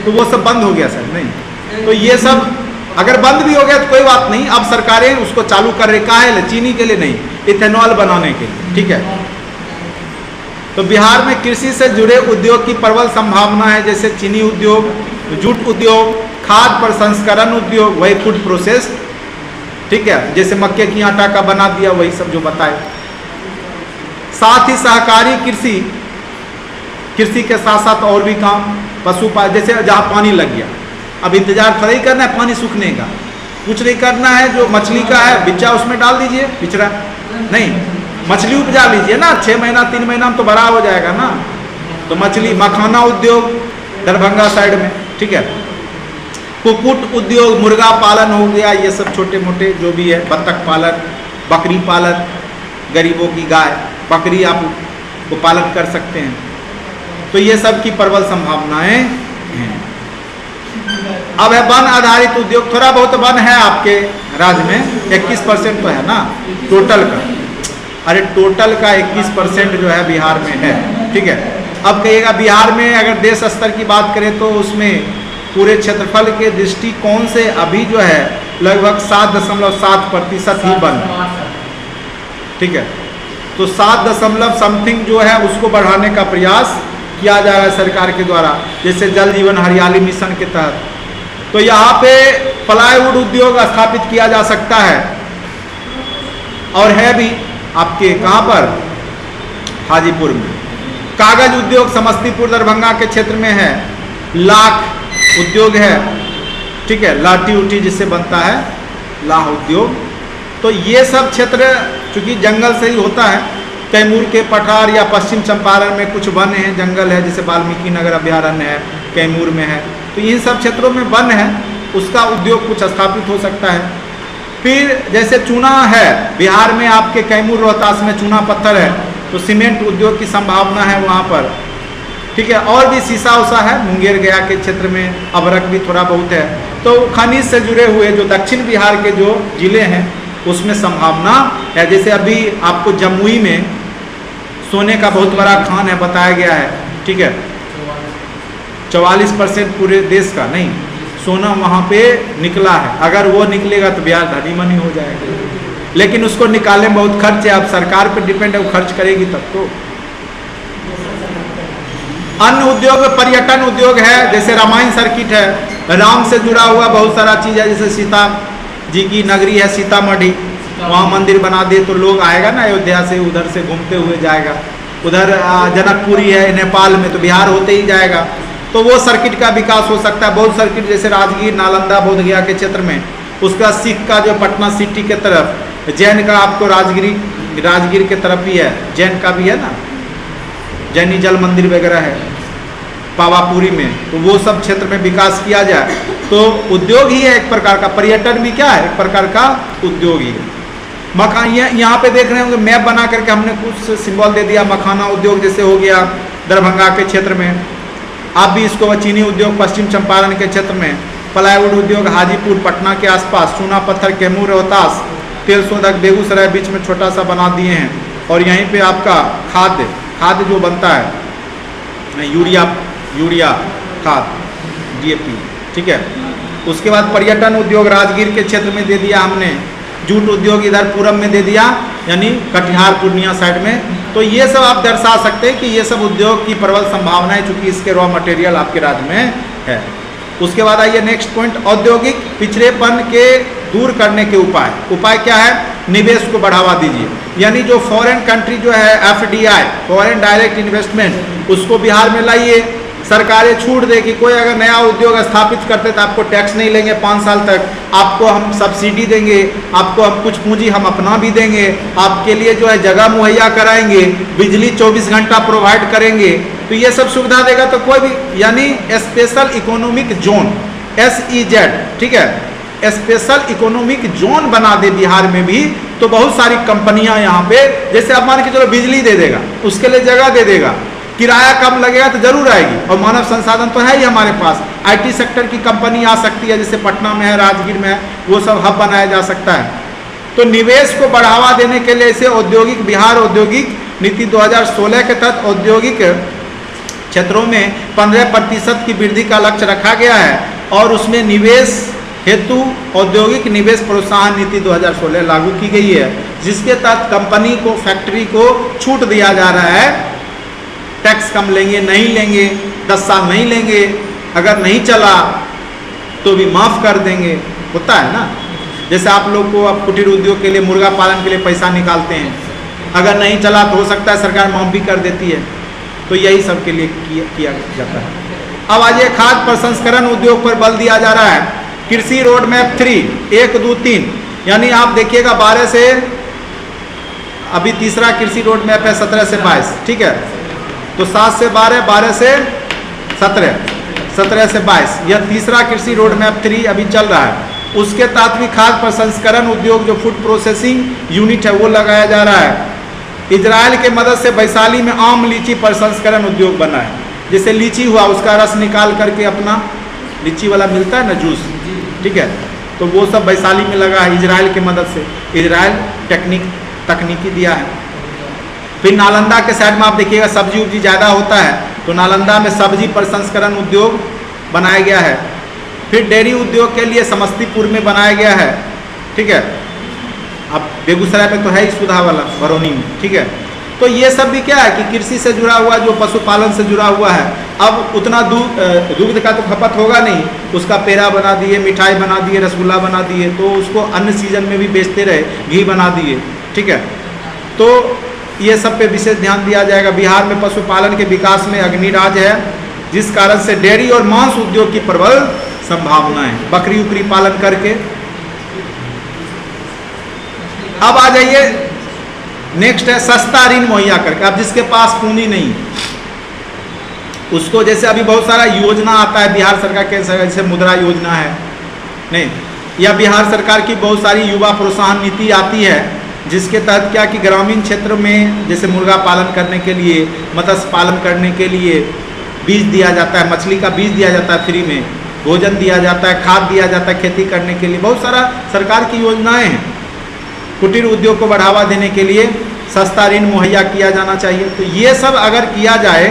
तो वो सब बंद हो गया सर, नहीं। तो ये सब अगर बंद भी हो गया तो कोई बात नहीं, अब सरकारें उसको चालू कर रही है, चीनी के लिए नहीं, इथेनॉल बनाने के लिए, ठीक है। तो बिहार में कृषि से जुड़े उद्योग की प्रबल संभावना है, जैसे चीनी उद्योग, जूट उद्योग, खाद्य प्रसंस्करण उद्योग, वही फूड प्रोसेस, ठीक है, जैसे मक्के की आटा का बना दिया, वही सब जो बताए। साथ ही सहकारी कृषि, कृषि के साथ साथ और भी काम, पशुपालन, जैसे जहाँ पानी लग गया, अब इंतजार थोड़ा ही करना है पानी सूखने का, कुछ नहीं करना है, जो मछली का है बिच्चा उसमें डाल दीजिए, बिचड़ा नहीं, मछली उपजा लीजिए ना, 6 महीना 3 महीना में तो बड़ा हो जाएगा ना। तो मछली, मखाना उद्योग दरभंगा साइड में, ठीक है, कुक्कुट उद्योग, मुर्गा पालन हो गया, ये सब छोटे मोटे जो भी है, बत्तख पालन, बकरी पालन, गरीबों की गाय बकरी आप वो पालन कर सकते हैं। तो ये सब की प्रबल संभावनाएं हैं। अब है वन आधारित उद्योग, थोड़ा बहुत वन है आपके राज्य में, 21% तो है ना टोटल का, अरे टोटल का 21% जो है बिहार में है, ठीक है। अब कहिएगा बिहार में अगर देश स्तर की बात करें तो उसमें पूरे क्षेत्रफल के दृष्टिकोण से अभी जो है लगभग 7.7% ही वन है, ठीक है। तो 7 समथिंग जो है उसको बढ़ाने का प्रयास किया जा रहा है सरकार के द्वारा, जैसे जल जीवन हरियाली मिशन के तहत। तो यहाँ पे प्लाईवुड उद्योग स्थापित किया जा सकता है, और है भी आपके कहाँ पर, हाजीपुर में। कागज उद्योग समस्तीपुर दरभंगा के क्षेत्र में है, लाख उद्योग है, ठीक है, लाठी उठी जिससे बनता है लाह उद्योग। तो ये सब क्षेत्र चूंकि जंगल से ही होता है, कैमूर के पठार या पश्चिम चंपारण में कुछ वन है, जंगल है, जैसे वाल्मीकि नगर अभ्यारण्य है, कैमूर में है, तो इन सब क्षेत्रों में वन है, उसका उद्योग कुछ स्थापित हो सकता है। फिर जैसे चूना है, बिहार में आपके कैमूर रोहतास में चूना पत्थर है, तो सीमेंट उद्योग की संभावना है वहाँ पर, ठीक है। और भी शीशा उषा है, मुंगेर गया के क्षेत्र में अबरक भी थोड़ा बहुत है। तो खनिज से जुड़े हुए जो दक्षिण बिहार के जो जिले हैं उसमें संभावना है। जैसे अभी आपको जमुई में सोने का बहुत बड़ा खान है बताया गया है, ठीक है, 44% पूरे देश का नहीं सोना वहाँ पे निकला है। अगर वो निकलेगा तो बिहार धनी मनी हो जाएगा, लेकिन उसको निकालने में बहुत खर्च है, अब सरकार पर डिपेंड है, वो खर्च करेगी तब तो। अन्य उद्योग, पर्यटन उद्योग है, जैसे रामायण सर्किट है, राम से जुड़ा हुआ बहुत सारा चीज़ है, जैसे सीता जी की नगरी है सीतामढ़ी, वहाँ मंदिर बना दे तो लोग आएगा ना अयोध्या से, उधर से घूमते हुए जाएगा। उधर जनकपुरी है नेपाल में, तो बिहार होते ही जाएगा, तो वो सर्किट का विकास हो सकता है। बहुत सर्किट जैसे राजगीर, नालंदा, बोधगया के क्षेत्र में, उसका सिख का जो पटना सिटी के तरफ, जैन का आपको राजगीर के तरफ भी है, जैन का भी है ना, जैनी जल मंदिर वगैरह है पावापुरी में, तो वो सब क्षेत्र में विकास किया जाए तो उद्योग ही है एक प्रकार का, पर्यटन भी क्या है एक प्रकार का उद्योग ही है। मखान, यहाँ पे देख रहे होंगे मैप बना करके हमने कुछ सिंबल दे दिया, मखाना उद्योग जैसे हो गया दरभंगा के क्षेत्र में, आप भी इसको, चीनी उद्योग पश्चिम चंपारण के क्षेत्र में, प्लाईवुड उद्योग हाजीपुर पटना के आसपास, चूना पत्थर कैमूर रोहतास, तेल शोधक बेगूसराय बीच में छोटा सा बना दिए हैं। और यहीं पे आपका खाद्य जो बनता है यूरिया खाद DAP, ठीक है। उसके बाद पर्यटन उद्योग राजगीर के क्षेत्र में दे दिया हमने, जूट उद्योग इधर पूरब में दे दिया, यानी कटिहार पूर्णिया साइड में। तो ये सब आप दर्शा सकते हैं कि ये सब उद्योग की प्रबल संभावना है, चूंकि इसके रॉ मटेरियल आपके राज्य में है। उसके बाद आइए नेक्स्ट पॉइंट, औद्योगिक पिछड़ेपन के दूर करने के उपाय क्या है? निवेश को बढ़ावा दीजिए, यानी जो फॉरेन कंट्री जो है FDI, फॉरेन डायरेक्ट इन्वेस्टमेंट, उसको बिहार में लाइए। सरकारें छूट दे कि कोई अगर नया उद्योग स्थापित करते तो आपको टैक्स नहीं लेंगे 5 साल तक, आपको हम सब्सिडी देंगे, आपको हम कुछ पूंजी हम अपना भी देंगे, आपके लिए जो है जगह मुहैया कराएंगे, बिजली 24 घंटा प्रोवाइड करेंगे। तो ये सब सुविधा देगा तो कोई भी, यानी स्पेशल इकोनॉमिक जोन SEZ, ठीक है, स्पेशल इकोनॉमिक जोन बना दे बिहार में भी, तो बहुत सारी कंपनियां यहाँ पे, जैसे अब मान के चलो बिजली दे देगा, उसके लिए जगह दे देगा, किराया कम लगेगा तो जरूर आएगी, और मानव संसाधन तो है ही हमारे पास, IT सेक्टर की कंपनी आ सकती है, जैसे पटना में है, राजगीर में है, वो सब हब बनाया जा सकता है। तो निवेश को बढ़ावा देने के लिए इसे औद्योगिक बिहार औद्योगिक नीति 2016 के तहत औद्योगिक क्षेत्रों में 15% की वृद्धि का लक्ष्य रखा गया है, और उसमें निवेश हेतु औद्योगिक निवेश प्रोत्साहन नीति 2016 लागू की गई है, जिसके तहत कंपनी को, फैक्ट्री को छूट दिया जा रहा है टैक्स कम लेंगे, नहीं लेंगे, 10 साल नहीं लेंगे, अगर नहीं चला तो भी माफ़ कर देंगे, होता है ना। जैसे आप लोग को अब कुटीर उद्योग के लिए, मुर्गा पालन के लिए पैसा निकालते हैं, अगर नहीं चला तो हो सकता है सरकार माफ़ भी कर देती है। तो यही सब के लिए किया जाता है। अब आज ये खाद्य प्रसंस्करण उद्योग पर बल दिया जा रहा है। कृषि रोड मैप 3 1, 2, 3, यानी आप देखिएगा 12 से, अभी तीसरा कृषि रोड मैप है 17 से 22, ठीक है। तो 7 से 12, 12 से 17, 17 से 22, यह तीसरा कृषि रोड मैप 3 अभी चल रहा है। उसके तहत भी खाद्य प्रसंस्करण उद्योग जो फूड प्रोसेसिंग यूनिट है वो लगाया जा रहा है। इजराइल के मदद से वैशाली में आम लीची प्रसंस्करण उद्योग बना है। जैसे लीची हुआ, उसका रस निकाल करके अपना लीची वाला मिलता है ना जूस, ठीक है, तो वो सब वैशाली में लगा है इजराइल के मदद से। इजराइल तकनीकी दिया है। फिर नालंदा के साइड में आप देखिएगा सब्जी उब्जी ज़्यादा होता है, तो नालंदा में सब्जी प्रसंस्करण उद्योग बनाया गया है। फिर डेयरी उद्योग के लिए समस्तीपुर में बनाया गया है, ठीक है। अब बेगूसराय में तो है ही सुधा वाला, बरौनी में, ठीक है। तो ये सब भी क्या है कि कृषि से जुड़ा हुआ, जो पशुपालन से जुड़ा हुआ है। अब उतना दूध का तो खपत होगा नहीं, उसका पेड़ा बना दिए, मिठाई बना दिए, रसगुल्ला बना दिए, तो उसको अन्य सीजन में भी बेचते रहे, घी बना दिए, ठीक है। तो ये सब पे विशेष ध्यान दिया जाएगा। बिहार में पशुपालन के विकास में अग्नि राज है, जिस कारण से डेयरी और मांस उद्योग की प्रबल संभावना है, बकरी उकरी पालन करके। अब आ जाइए, नेक्स्ट है सस्ता ऋण मुहैया करके। अब जिसके पास पूंजी नहीं, उसको, जैसे अभी बहुत सारा योजना आता है बिहार सरकार के, जैसे मुद्रा योजना है, नहीं, या बिहार सरकार की बहुत सारी युवा प्रोत्साहन नीति आती है, जिसके तहत क्या कि ग्रामीण क्षेत्र में जैसे मुर्गा पालन करने के लिए, मत्स्य पालन करने के लिए बीज दिया जाता है, मछली का बीज दिया जाता है फ्री में, भोजन दिया जाता है, खाद दिया जाता है खेती करने के लिए। बहुत सारा सरकार की योजनाएं हैं। कुटीर उद्योग को बढ़ावा देने के लिए सस्ता ऋण मुहैया किया जाना चाहिए। तो ये सब अगर किया जाए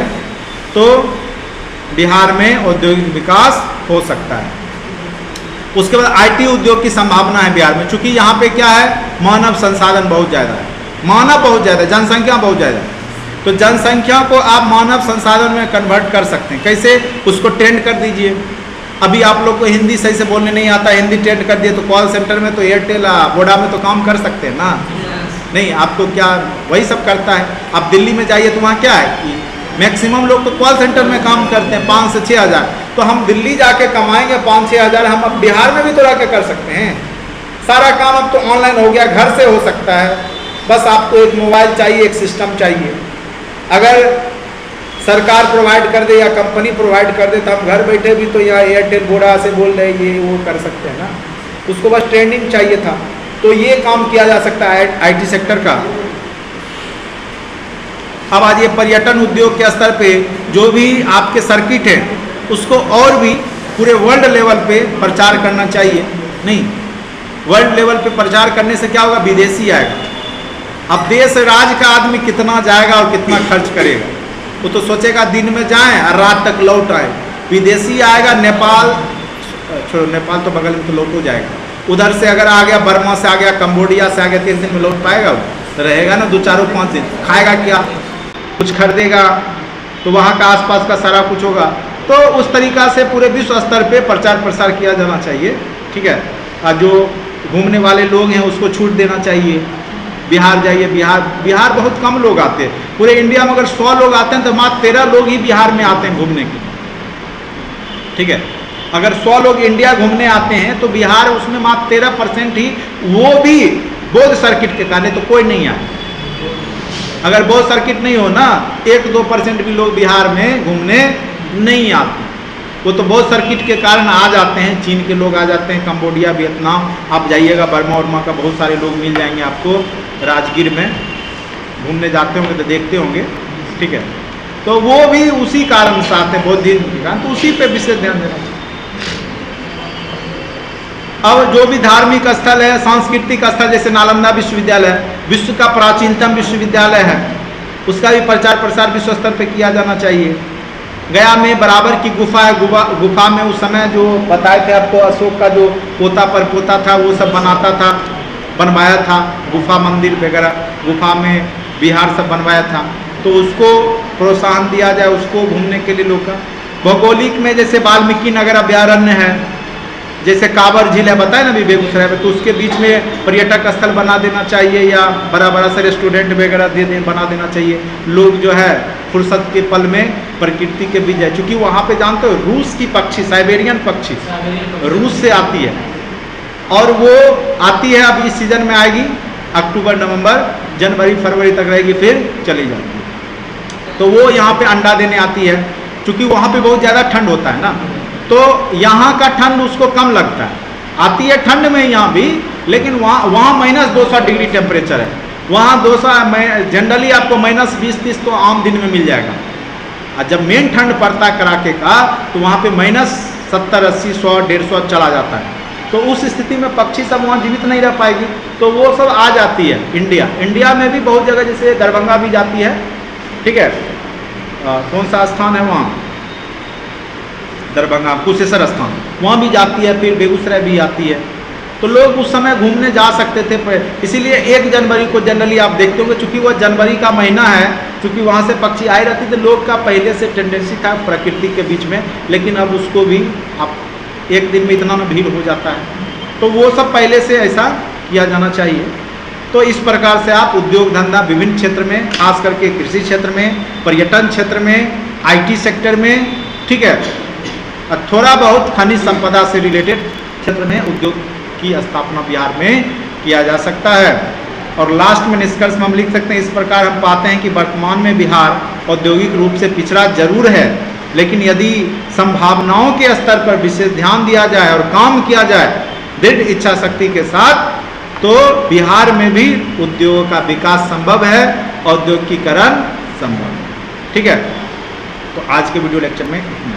तो बिहार में औद्योगिक विकास हो सकता है। उसके बाद आईटी उद्योग की संभावना है बिहार में, चूंकि यहाँ पे क्या है, मानव संसाधन बहुत ज़्यादा है, मानव बहुत ज़्यादा है, जनसंख्या बहुत ज़्यादा है। तो जनसंख्या को आप मानव संसाधन में कन्वर्ट कर सकते हैं। कैसे? उसको ट्रेंड कर दीजिए। अभी आप लोग को हिंदी सही से बोलने नहीं आता, हिंदी ट्रेंड कर दिए तो कॉल सेंटर में तो एयरटेल वोडा में तो काम कर सकते हैं ना। नहीं, आपको क्या वही सब करता है। आप दिल्ली में जाइए तो वहाँ क्या है कि मैक्सिमम लोग तो कॉल सेंटर में काम करते हैं 5 से 6 हज़ार। तो हम दिल्ली जाके कमाएंगे 5-6 हज़ार, हम अब बिहार में भी तो रह के कर सकते हैं। सारा काम अब तो ऑनलाइन हो गया, घर से हो सकता है। बस आपको एक मोबाइल चाहिए, एक सिस्टम चाहिए। अगर सरकार प्रोवाइड कर दे या कंपनी प्रोवाइड कर दे तो हम घर बैठे भी तो यहाँ एयरटेल वोडा से बोल रहे ये वो कर सकते हैं ना। उसको बस ट्रेनिंग चाहिए था। तो ये काम किया जा सकता है आईटी सेक्टर का। अब आज ये पर्यटन उद्योग के स्तर पे जो भी आपके सर्किट है उसको और भी पूरे वर्ल्ड लेवल पे प्रचार करना चाहिए। नहीं, वर्ल्ड लेवल पे प्रचार करने से क्या होगा, विदेशी आएगा। अब देश राज्य का आदमी कितना जाएगा और कितना खर्च करेगा, वो तो सोचेगा दिन में जाएं और रात तक लौट आए। विदेशी आएगा, नेपाल छोड़ो, नेपाल तो बगल में तो लौट हो जाएगा। उधर से अगर आ गया, बर्मा से आ गया, कंबोडिया से आ गया, 3 दिन में लौट पाएगा? तो रहेगा ना 2-4-5 दिन। खाएगा क्या, कुछ खरीदेगा, तो वहाँ का आसपास का सारा कुछ होगा। तो उस तरीक़ा से पूरे विश्व स्तर पे प्रचार प्रसार किया जाना चाहिए, ठीक है। और जो घूमने वाले लोग हैं उसको छूट देना चाहिए। बिहार जाइए, बिहार बहुत कम लोग आते हैं। पूरे इंडिया में अगर 100 लोग आते हैं तो मात्र 13 लोग ही बिहार में आते हैं घूमने के, ठीक है। अगर 100 लोग इंडिया घूमने आते हैं तो बिहार उसमें मात्र 13% ही, वो भी बौद्ध सर्किट के कारण, तो कोई नहीं आए। अगर बौद्ध सर्किट नहीं हो ना, 1-2% भी लोग बिहार में घूमने नहीं आते। वो तो बौद्ध सर्किट के कारण आ जाते हैं। चीन के लोग आ जाते हैं, कंबोडिया, वियतनाम, आप जाइएगा बर्मा उर्मा का बहुत सारे लोग मिल जाएंगे आपको। राजगीर में घूमने जाते होंगे तो देखते होंगे, ठीक है। तो वो भी उसी कारण से आते हैं, बौद्धिज्म के कारण। तो उसी पे विशेष ध्यान देना चाहिए। अब जो भी धार्मिक स्थल है, सांस्कृतिक स्थल, जैसे नालंदा विश्वविद्यालय विश्व का प्राचीनतम विश्वविद्यालय है, उसका भी प्रचार प्रसार विश्व स्तर पे किया जाना चाहिए। गया में बराबर की गुफा है, गुफा में उस समय जो बताए थे आपको, अशोक का जो पोता पर पोता था वो सब बनवाया था, गुफा मंदिर वगैरह गुफा में बिहार सब बनवाया था। तो उसको प्रोत्साहन दिया जाए, उसको घूमने के लिए लोग का। भौगोलिक में जैसे वाल्मीकि नगर अभ्यारण्य है, जैसे कांवर झील है, बताए ना अभी बेगूसराय में, तो उसके बीच में पर्यटक स्थल बना देना चाहिए, या बड़ा बड़ा से रेस्टोरेंट वगैरह बना देना चाहिए। लोग जो है फुर्सत के पल में प्रकृति के बीच जाए, चूँकि वहाँ पे जानते हो रूस की पक्षी, साइबेरियन पक्षी रूस से आती है, और वो आती है अब इस सीजन में आएगी, अक्टूबर नवंबर जनवरी फरवरी तक रहेगी, फिर चली जाती है। तो वो यहाँ पे अंडा देने आती है, क्योंकि वहाँ पे बहुत ज़्यादा ठंड होता है ना, तो यहाँ का ठंड उसको कम लगता है। आती है ठंड में यहाँ भी, लेकिन वहाँ -200 डिग्री टेम्परेचर है, वहाँ 200 जनरली आपको -20-30 तो आम दिन में मिल जाएगा। और जब मेन ठंड पड़ता है कड़ाके का, तो वहाँ पे -70, 80, 100, 150 चला जाता है। तो उस स्थिति में पक्षी सब वहाँ जीवित नहीं रह पाएगी, तो वो सब आ जाती है इंडिया में भी बहुत जगह, जैसे दरभंगा भी जाती है, ठीक है। कौन सा स्थान है वहाँ, दरभंगा कुशेश्वर स्थान, वहाँ भी जाती है, फिर बेगूसराय भी आती है। तो लोग उस समय घूमने जा सकते थे, इसीलिए 1 जनवरी को जनरली आप देखते होंगे, चूँकि वह जनवरी का महीना है, चूँकि वहाँ से पक्षी आए रहती थे, लोग का पहले से टेंडेंसी था प्रकृति के बीच में, लेकिन अब उसको भी आप एक दिन में इतना ना भीड़ हो जाता है, तो वो सब पहले से ऐसा किया जाना चाहिए। तो इस प्रकार से आप उद्योग धंधा विभिन्न क्षेत्र में, खास करके कृषि क्षेत्र में, पर्यटन क्षेत्र में, IT सेक्टर में, ठीक है, थोड़ा बहुत खनिज संपदा से रिलेटेड क्षेत्र में उद्योग की स्थापना बिहार में किया जा सकता है। और लास्ट में निष्कर्ष में हम लिख सकते हैं, इस प्रकार हम पाते हैं कि वर्तमान में बिहार औद्योगिक रूप से पिछड़ा जरूर है, लेकिन यदि संभावनाओं के स्तर पर विशेष ध्यान दिया जाए और काम किया जाए दृढ़ इच्छा शक्ति के साथ, तो बिहार में भी उद्योग का विकास संभव है, औद्योगिकीकरण संभव है। ठीक है, तो आज के वीडियो लेक्चर में इतना।